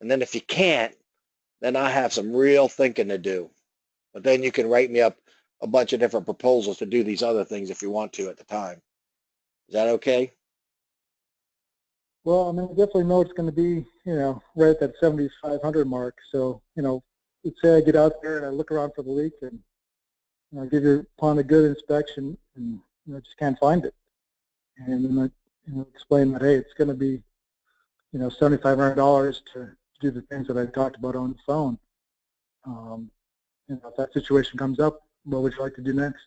Speaker 1: And then if you can't, then I have some real thinking to do. But then you can write me up a bunch of different proposals to do these other things if you want to at the time. Is that okay?
Speaker 4: Well, I definitely know it's going to be, right at that 7,500 mark. So, let's say I get out there and I look around for the leak and I give your pond a good inspection and I just can't find it. And then I explain that, hey, it's going to be, $7,500 to do the things that I talked about on the phone. If that situation comes up, what would you like to do next?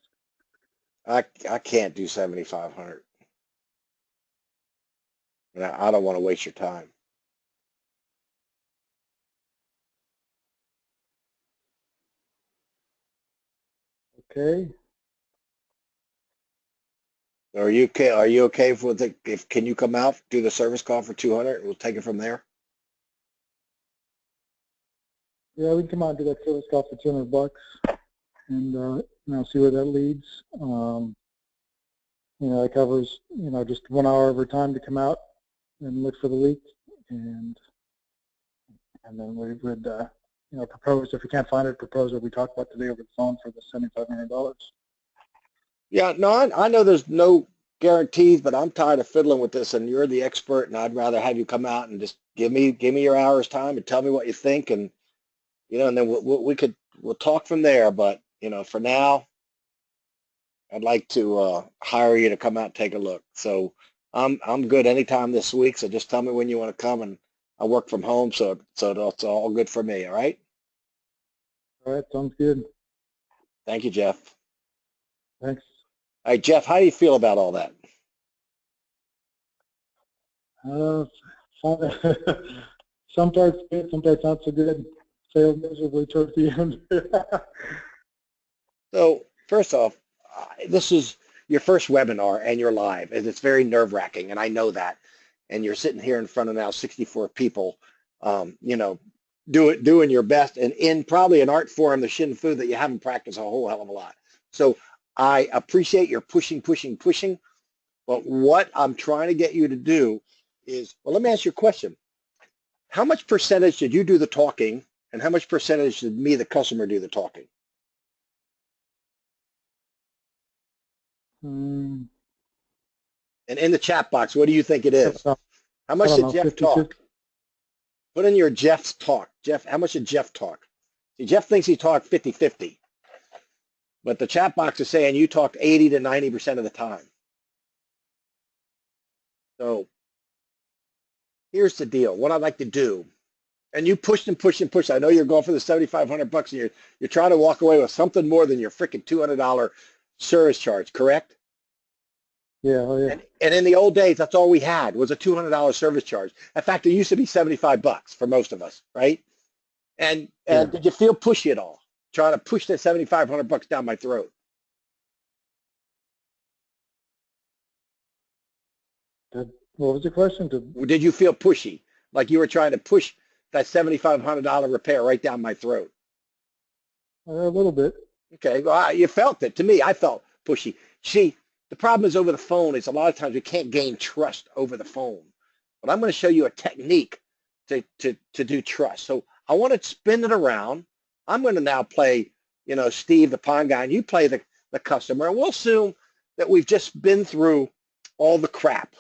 Speaker 1: I can't do 7,500. And I don't want to waste your time.
Speaker 4: Okay.
Speaker 1: Are you okay? Are you okay with it? Can you come out, do the service call for 200? We'll take it from there.
Speaker 4: Yeah, we can come out and do that service call for $200 and see where that leads. It covers just 1 hour of our time to come out and look for the leak, and then we would propose, if we can't find it, propose what we talked about today over the phone for the $7,500.
Speaker 1: Yeah, no, I know there's no guarantees, but I'm tired of fiddling with this, and you're the expert, and I'd rather have you come out and just give me your hour's time and tell me what you think, and and then we'll talk from there. But for now, I'd like to hire you to come out and take a look. So I'm good anytime this week. So just tell me when you want to come, and I work from home, so that's all good for me. All right.
Speaker 4: All right, sounds good.
Speaker 1: Thank you, Jeff.
Speaker 4: Thanks.
Speaker 1: All right, Jeff, how do you feel about all that?
Speaker 4: Some parts good, some parts not so good. Failed miserably towards the end.
Speaker 1: So first off, this is your first webinar and you're live, and it's very nerve-wracking, and I know that. And you're sitting here in front of now 64 people, doing your best, and in probably an art form, the Shin Fu, that you haven't practiced a whole hell of a lot. So I appreciate your pushing. But what I'm trying to get you to do is, well, let me ask you a question. How much percentage did you do the talking, and how much percentage did me, the customer, do the talking?
Speaker 4: Mm,
Speaker 1: And in the chat box, what do you think it is? How much did Jeff
Speaker 4: 50,
Speaker 1: talk? Put in your Jeff's talk. Jeff, how much did Jeff talk? See, Jeff thinks he talked 50-50. But the chat box is saying you talked 80 to 90% of the time. So here's the deal. What I'd like to do, and you pushed and pushed and pushed. I know you're going for the $7,500, and you're trying to walk away with something more than your freaking $200 service charge, correct?
Speaker 4: Yeah, oh yeah.
Speaker 1: And in the old days, that's all we had was a $200 service charge. In fact, it used to be $75 for most of us, right? And
Speaker 4: Yeah.
Speaker 1: did you feel pushy at all? Trying to push that $7,500 down my throat?
Speaker 4: What was the question?
Speaker 1: Did you feel pushy, like you were trying to push that $7,500 repair right down my throat?
Speaker 4: A little bit.
Speaker 1: Okay, well, you felt it. To me, I felt pushy. See, the problem is over the phone is a lot of times we can't gain trust over the phone. But I'm going to show you a technique to do trust. So I want to spin it around. I'm going to now play, Steve, the pawn guy, and you play the customer. And we'll assume that we've just been through all the crap,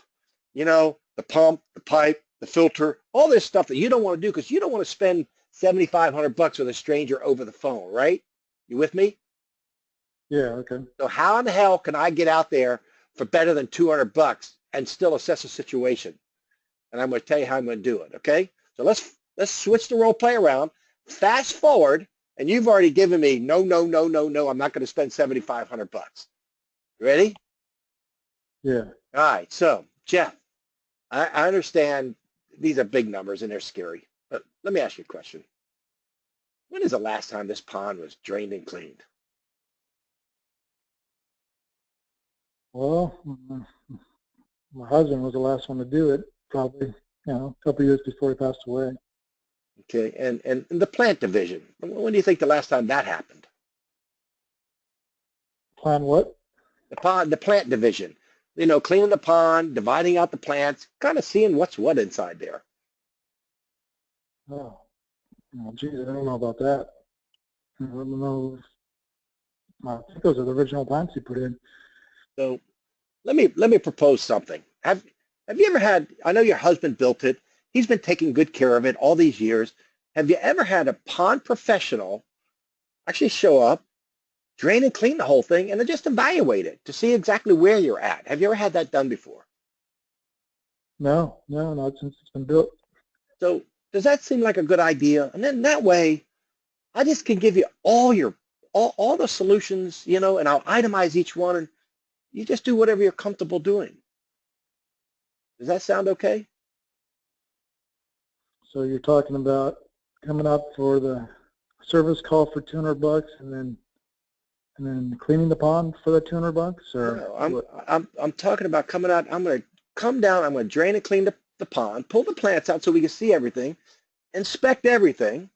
Speaker 1: the pump, the pipe, the filter, all this stuff that you don't want to do because you don't want to spend $7,500 with a stranger over the phone, right? You with me?
Speaker 4: Yeah, okay.
Speaker 1: So how in the hell can I get out there for better than $200 and still assess a situation? And I'm going to tell you how I'm going to do it. Okay. So let's switch the role play around. Fast forward, and you've already given me no. I'm not going to spend $7,500. Ready?
Speaker 4: Yeah.
Speaker 1: All right. So Jeff, I understand these are big numbers and they're scary, but let me ask you a question. When is the last time this pond was drained and cleaned?
Speaker 4: Well, my husband was the last one to do it, probably, a couple of years before he passed away.
Speaker 1: Okay, and the plant division, when do you think the last time that happened?
Speaker 4: Plan what?
Speaker 1: The plant division, cleaning the pond, dividing out the plants, kind of seeing what's what inside there.
Speaker 4: Oh, geez, I don't know about that. I don't know. I think those are the original plants he put in.
Speaker 1: So let me propose something. Have you ever had, I know your husband built it, he's been taking good care of it all these years. Have you ever had a pond professional actually show up, drain and clean the whole thing, and then just evaluate it to see exactly where you're at? Have you ever had that done before?
Speaker 4: No, not since it's been built.
Speaker 1: So does that seem like a good idea? And then that way, I just can give you all the solutions, and I'll itemize each one, and you just do whatever you're comfortable doing. Does that sound okay?
Speaker 4: So you're talking about coming up for the service call for $200 and then cleaning the pond for that $200, or
Speaker 1: no, I'm talking about coming out. I'm going to come down. I'm going to drain and clean the pond, pull the plants out so we can see everything, inspect everything,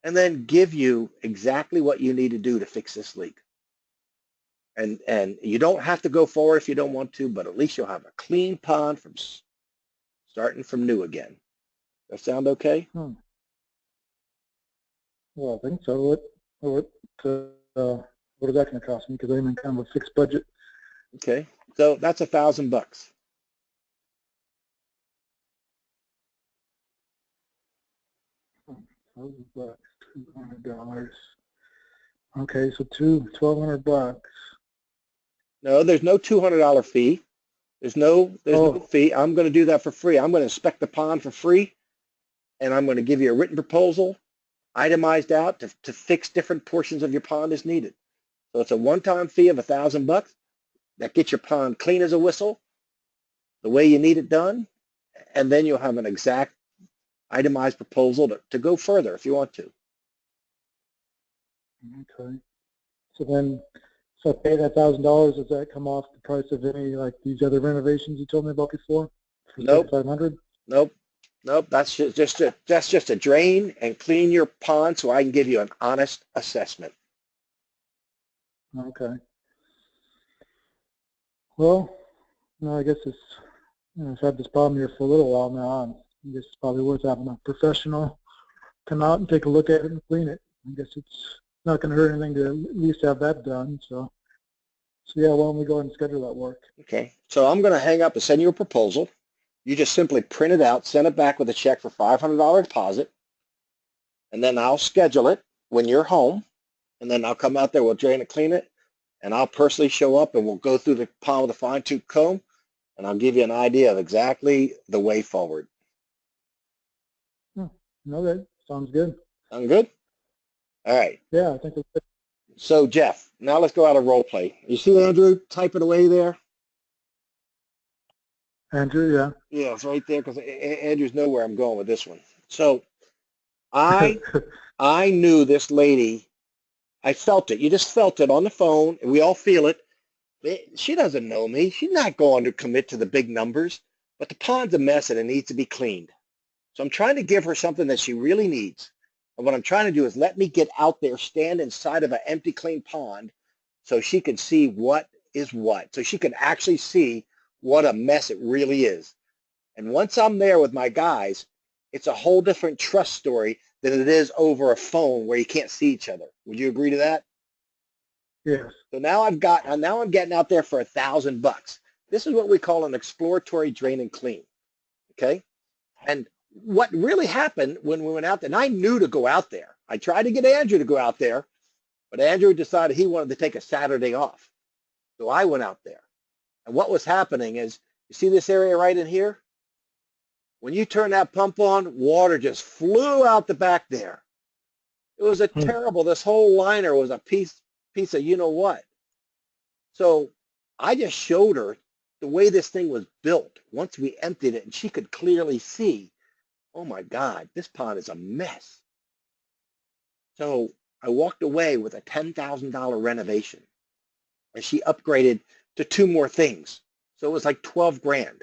Speaker 1: and then give you exactly what you need to do to fix this leak. And you don't have to go forward if you don't want to, but at least you'll have a clean pond from starting from new again. That sound okay?
Speaker 4: Well, I think so. What is that going to cost me? Because I'm in kind of a fixed budget.
Speaker 1: Okay, so that's $1,000.
Speaker 4: $200. Okay, so $1,200.
Speaker 1: No, there's no $200 fee. There's no
Speaker 4: Oh.
Speaker 1: fee. I'm going to do that for free. I'm going to inspect the pond for free, and I'm going to give you a written proposal, itemized out to fix different portions of your pond as needed. So it's a one-time fee of $1,000 that gets your pond clean as a whistle, the way you need it done, and then you'll have an exact itemized proposal to go further if you want to.
Speaker 4: Okay. So I pay that $1,000. Does that come off the price of any like these other renovations you told me about before? For
Speaker 1: Nope.
Speaker 4: $500.
Speaker 1: Nope. That's just a drain and clean your pond so I can give you an honest assessment.
Speaker 4: Okay. Well, no, I guess it's, I've had this problem here for a little while now, and I guess it's probably worth having a professional come out and take a look at it and clean it. I guess it's not going to hurt anything to at least have that done. So yeah, why don't we go ahead and schedule that work?
Speaker 1: Okay. So I'm going to hang up and send you a proposal. You just simply print it out, send it back with a check for $500 deposit, and then I'll schedule it when you're home, and then I'll come out there, we'll drain and clean it, and I'll personally show up and we'll go through the pond with a fine-tooth comb, and I'll give you an idea of exactly the way forward.
Speaker 4: Okay, sounds good.
Speaker 1: Sound good? All right.
Speaker 4: Yeah, I think that's good.
Speaker 1: So Jeff, now let's go out of role play. You see Andrew typing away there?
Speaker 4: Andrew, yeah.
Speaker 1: Yeah, it's right there because Andrews knows where I'm going with this one. So I knew this lady. I felt it. You just felt it on the phone, and we all feel it. She doesn't know me. She's not going to commit to the big numbers, but the pond's a mess and it needs to be cleaned. So I'm trying to give her something that she really needs. And what I'm trying to do is let me get out there, stand inside of an empty, clean pond so she can see what is what. So she can actually see what a mess it really is. And once I'm there with my guys, it's a whole different trust story than it is over a phone where you can't see each other. Would you agree to that?
Speaker 4: Yes.
Speaker 1: So now I'm getting out there for $1,000. This is what we call an exploratory drain and clean. Okay. And what really happened when we went out there, and I knew to go out there. I tried to get Andrew to go out there, but Andrew decided he wanted to take a Saturday off. So I went out there. And what was happening is, you see this area right in here? When you turn that pump on, water just flew out the back there. It was a terrible, this whole liner was a piece of you-know-what. So I just showed her the way this thing was built once we emptied it, and she could clearly see, oh my God, this pond is a mess. So I walked away with a $10,000 renovation, and she upgraded to 2 more things. So it was like 12 grand.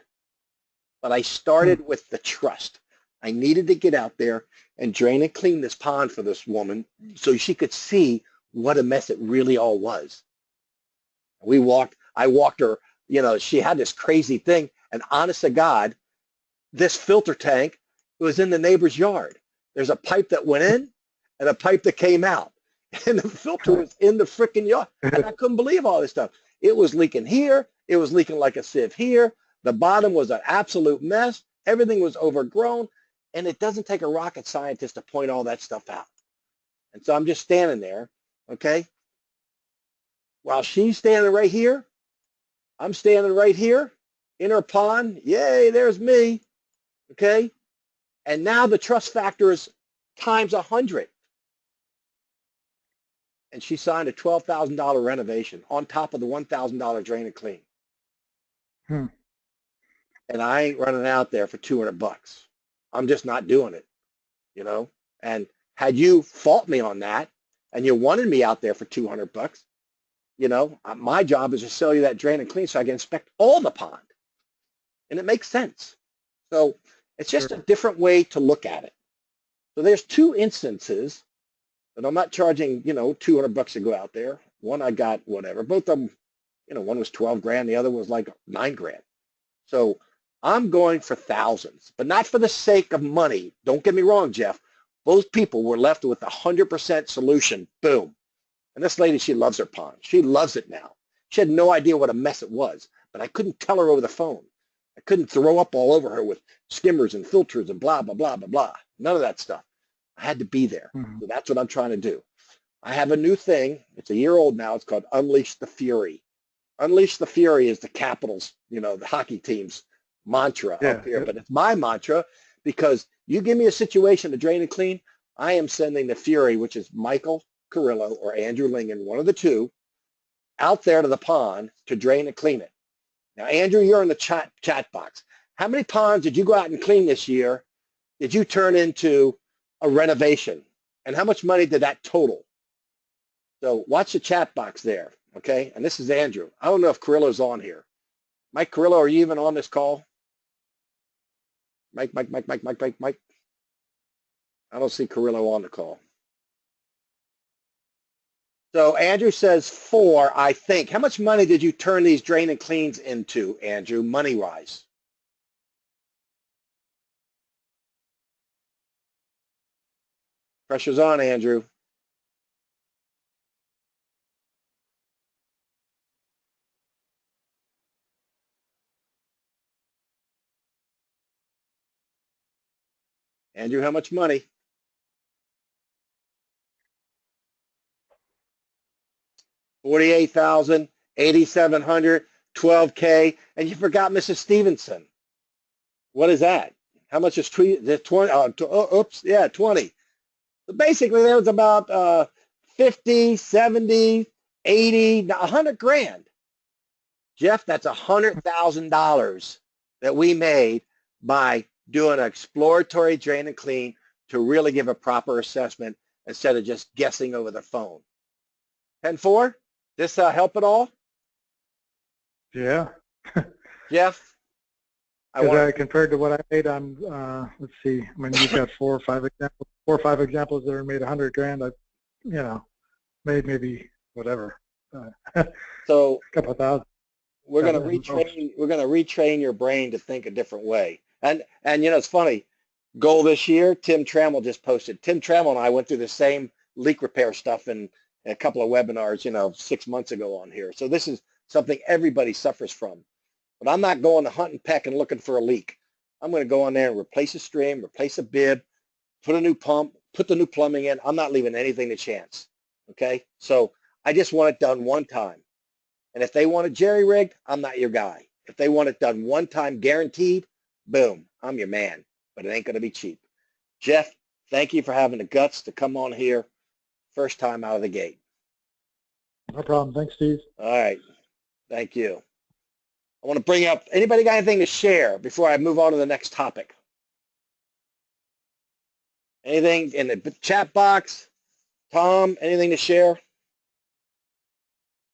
Speaker 1: But I started with the trust. I needed to get out there and drain and clean this pond for this woman so she could see what a mess it really all was. I walked her, she had this crazy thing, and honest to God, this filter tank was in the neighbor's yard. There's a pipe that went in and a pipe that came out, and the filter was in the freaking yard. And I couldn't believe all this stuff. It was leaking here. It was leaking like a sieve here. The bottom was an absolute mess. Everything was overgrown, and it doesn't take a rocket scientist to point all that stuff out. And so I'm just standing there, okay? While she's standing right here, I'm standing right here in her pond. Yay, there's me, okay? And now the trust factor is times 100. And she signed a $12,000 renovation on top of the $1,000 drain and clean. And I ain't running out there for $200. I'm just not doing it, And had you fought me on that and you wanted me out there for $200, my job is to sell you that drain and clean so I can inspect all the pond. And it makes sense. So it's just a different way to look at it. So there's 2 instances, but I'm not charging, $200 to go out there. One I got whatever. Both of them, one was 12 grand, the other was like 9 grand. So I'm going for thousands, but not for the sake of money. Don't get me wrong, Jeff. Both people were left with 100% solution. Boom. And this lady, she loves her pond. She loves it now. She had no idea what a mess it was, but I couldn't tell her over the phone. I couldn't throw up all over her with skimmers and filters and blah, blah, blah, blah, blah. None of that stuff. I had to be there.
Speaker 4: Mhm.
Speaker 1: So that's what I'm trying to do. I have a new thing. It's a year old now. It's called Unleash the Fury. Unleash the Fury is the Capitals, the hockey team's mantra up here.
Speaker 4: Yeah.
Speaker 1: But it's my mantra because you give me a situation to drain and clean, I am sending the Fury, which is Michael Carrillo or Andrew Lingen, one of the two, out there to the pond to drain and clean it. Now, Andrew, you're in the chat box. How many ponds did you go out and clean this year? Did you turn into a renovation? And how much money did that total? So watch the chat box there, okay? And this is Andrew. I don't know if Carrillo's on here. Mike Carrillo, are you even on this call? Mike. I don't see Carrillo on the call. So Andrew says 4, I think. How much money did you turn these drain and cleans into, Andrew, money-wise? Pressure's on, Andrew. Andrew, how much money? $48,000, $8,700, $12K, and you forgot Mrs. Stevenson. What is that? How much is 20? Oops, yeah, 20. So basically, there was about 50, 70, 80, 100 grand. Jeff, that's $100,000 that we made by doing an exploratory drain and clean to really give a proper assessment instead of just guessing over the phone. 10-4, this help at all?
Speaker 4: Yeah.
Speaker 1: Jeff?
Speaker 4: Compared to what I made on, let's see, I mean, you've got 4 or 5 examples that are made 100 grand. I, made maybe whatever.
Speaker 1: So
Speaker 4: a couple of thousand.
Speaker 1: we're going to retrain your brain to think a different way. And it's funny, goal this year, Tim Trammell just posted. Tim Trammell and I went through the same leak repair stuff in a couple of webinars, 6 months ago on here. So this is something everybody suffers from. But I'm not going to hunt and peck and looking for a leak. I'm going to go on there and replace a stream, replace a bib, put a new pump, put the new plumbing in. I'm not leaving anything to chance. Okay? So I just want it done one time. And if they want it jerry-rigged, I'm not your guy. If they want it done one time guaranteed, boom, I'm your man. But it ain't going to be cheap. Jeff, thank you for having the guts to come on here first time out of the gate.
Speaker 4: No problem. Thanks, Steve.
Speaker 1: All right. Thank you. I want to bring up, anybody got anything to share before I move on to the next topic? Anything in the chat box? Tom, anything to share?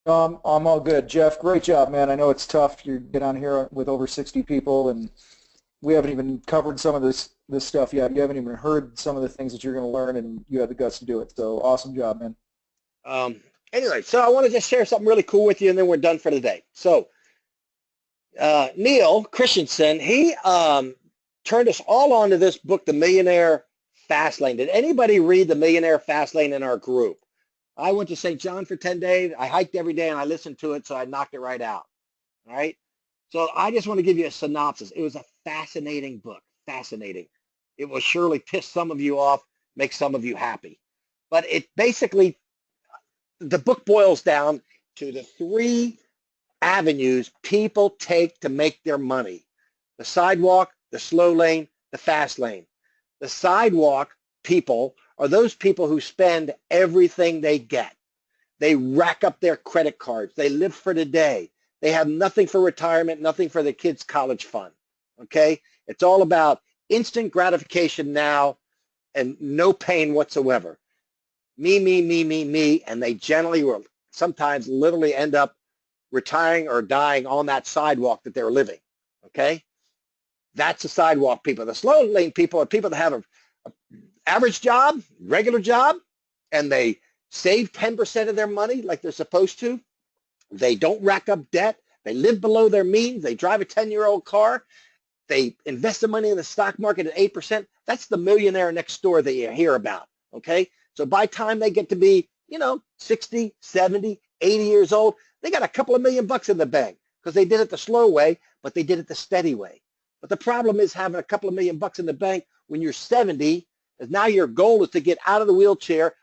Speaker 2: I'm all good. Jeff, great job, man. I know it's tough. You get on here with over 60 people, and we haven't even covered some of this stuff yet. You haven't even heard some of the things that you're going to learn, and you have the guts to do it. So awesome job, man.
Speaker 1: Anyway, so I want to just share something really cool with you, and then we're done for the day. So Neil Christensen, he turned us all on to this book, The Millionaire Fastlane. Did anybody read The Millionaire Fastlane in our group? I went to St. John for 10 days. I hiked every day, and I listened to it, so I knocked it right out. All right? So I just want to give you a synopsis. It was a fascinating book, fascinating. It will surely piss some of you off, make some of you happy. But it basically, the book boils down to the 3 avenues people take to make their money. The sidewalk, the slow lane, the fast lane. The sidewalk people are those people who spend everything they get. They rack up their credit cards. They live for today. They have nothing for retirement, nothing for their kids' college fund. Okay? It's all about instant gratification now and no pain whatsoever. Me, and they generally will sometimes literally end up retiring or dying on that sidewalk that they're living. Okay? That's the sidewalk people. The slow lane people are people that have a average job, regular job, and they save 10% of their money like they're supposed to. They don't rack up debt. They live below their means. They drive a 10-year-old car. They invest the money in the stock market at 8%. That's the millionaire next door that you hear about, okay? So by the time they get to be 60, 70, 80 years old, they got a couple of $1,000,000 in the bank because they did it the slow way, but they did it the steady way. But the problem is having a couple of $1,000,000 in the bank when you're 70, is now your goal is to get out of the wheelchair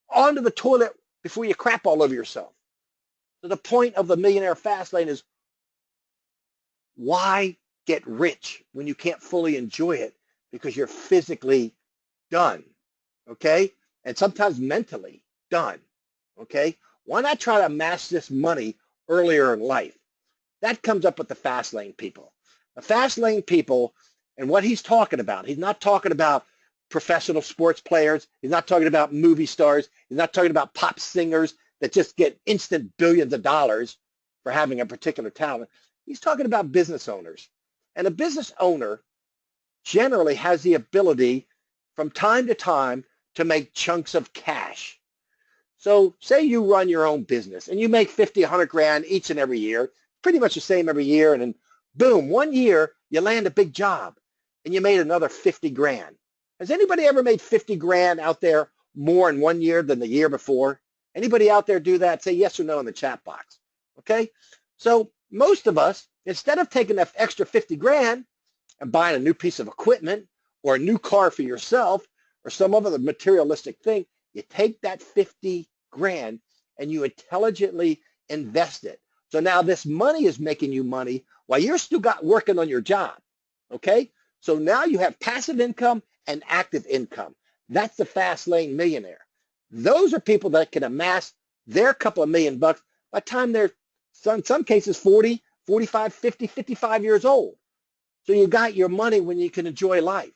Speaker 1: onto the toilet before you crap all over yourself. So the point of the Millionaire Fast Lane is, why get rich when you can't fully enjoy it because you're physically done, okay? And sometimes mentally done, okay? Why not try to amass this money earlier in life? That comes up with the fast lane people. The fast lane people, and what he's talking about, he's not talking about professional sports players. He's not talking about movie stars. He's not talking about pop singers that just get instant billions of dollars for having a particular talent. He's talking about business owners. And a business owner generally has the ability from time to time to make chunks of cash. So say you run your own business and you make 50, 100 grand each and every year, pretty much the same every year, and then boom, one year you land a big job and you made another 50 grand. Has anybody ever made 50 grand out there more in one year than the year before? Anybody out there do that? Say yes or no in the chat box. Okay? So most of us, instead of taking that extra 50 grand and buying a new piece of equipment or a new car for yourself or some other materialistic thing, you take that 50 grand and you intelligently invest it. So now this money is making you money while you're still working on your job. Okay? So now you have passive income and active income. That's the fast lane millionaire. Those are people that can amass their couple of $1,000,000 by the time they're, in some cases, 40, 45, 50, 55 years old. So you got your money when you can enjoy life.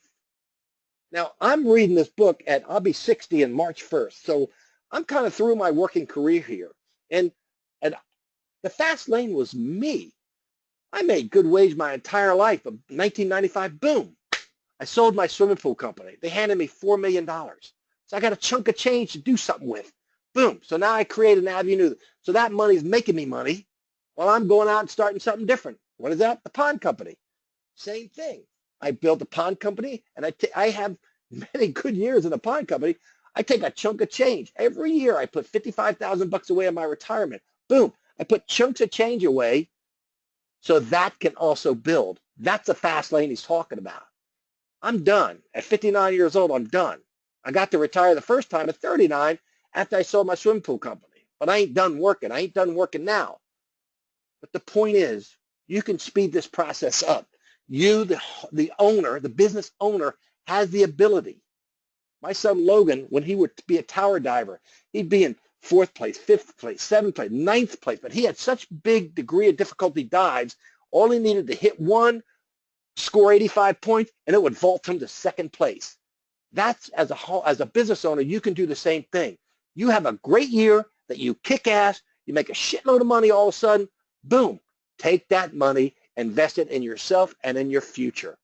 Speaker 1: Now, I'm reading this book I'll be 60 in March 1st. So I'm kind of through my working career here. And the fast lane was me. I made good wage my entire life. Of 1995, boom, I sold my swimming pool company. They handed me $4 million. So I got a chunk of change to do something with. Boom. So now I create an avenue. So that money is making me money while I'm going out and starting something different. What is that? The pond company. Same thing. I built a pond company, and I have many good years in the pond company. I take a chunk of change. Every year I put $55,000 away in my retirement. Boom. I put chunks of change away so that can also build. That's the fast lane he's talking about. I'm done. At 59 years old, I'm done. I got to retire the first time at 39 after I sold my swimming pool company. But I ain't done working. I ain't done working now. But the point is, you can speed this process up. You, the owner, the business owner, has the ability. My son Logan, when he would be a tower diver, he'd be in 4th place, 5th place, 7th place, 9th place. But he had such big degree of difficulty dives, all he needed to hit one, score 85 points, and it would vault him to 2nd place. That's, as a business owner, you can do the same thing. You have a great year that you kick ass, you make a shitload of money all of a sudden, boom, take that money, invest it in yourself and in your future.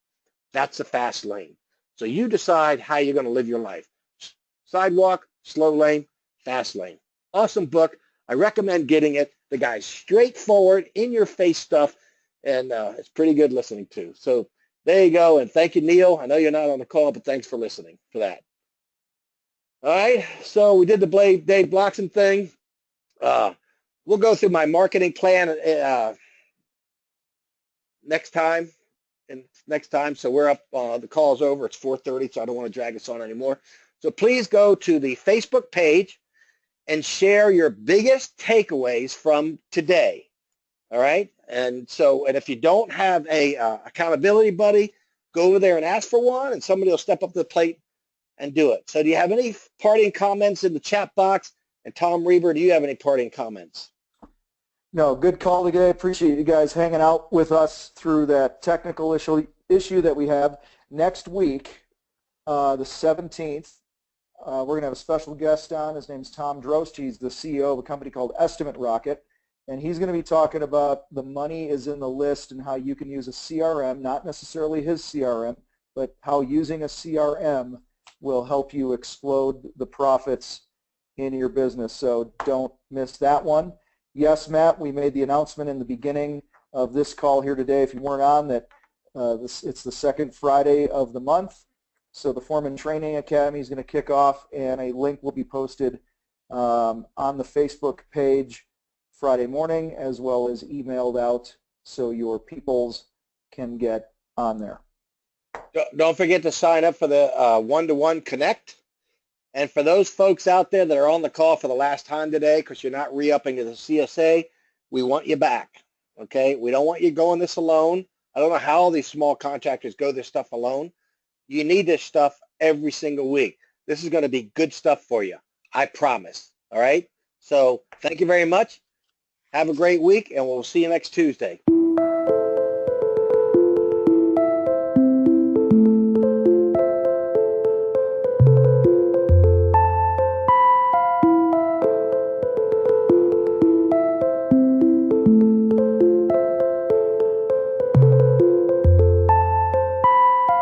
Speaker 1: That's the fast lane. So you decide how you're going to live your life. Sidewalk, slow lane, fast lane. Awesome book. I recommend getting it. The guy's straightforward, in-your-face stuff, and it's pretty good listening to. So there you go, and thank you, Neil. I know you're not on the call, but thanks for listening for that. All right, so we did the Dave Bloxham thing. We'll go through my marketing plan next time. So we're up, the call's over. It's 4:30, so I don't want to drag us on anymore. So please go to the Facebook page and share your biggest takeaways from today. All right, and if you don't have a accountability buddy, go over there and ask for one, and somebody will step up to the plate and do it. So do you have any parting comments in the chat box? And Tom Reber, do you have any parting comments?
Speaker 2: No, good call today. Appreciate you guys hanging out with us through that technical issue that we have. Next week, the 17th, we're going to have a special guest on. His name's Tom Drost. He's the CEO of a company called Estimate Rocket. And he's going to be talking about the money is in the list and how you can use a CRM, not necessarily his CRM, but how using a CRM will help you explode the profits in your business. So don't miss that one. Yes, Matt, we made the announcement in the beginning of this call here today, if you weren't on, that it's the second Friday of the month. So the Foreman Training Academy is going to kick off, and a link will be posted on the Facebook page Friday morning, as well as emailed out so your peoples can get on there.
Speaker 1: Don't forget to sign up for the one-to-one connect. And for those folks out there that are on the call for the last time today, because you're not re-upping to the CSA, we want you back. Okay, we don't want you going this alone. I don't know how all these small contractors go this stuff alone. You need this stuff every single week. This is going to be good stuff for you. I promise. All right. So thank you very much. Have a great week, and we'll see you next Tuesday.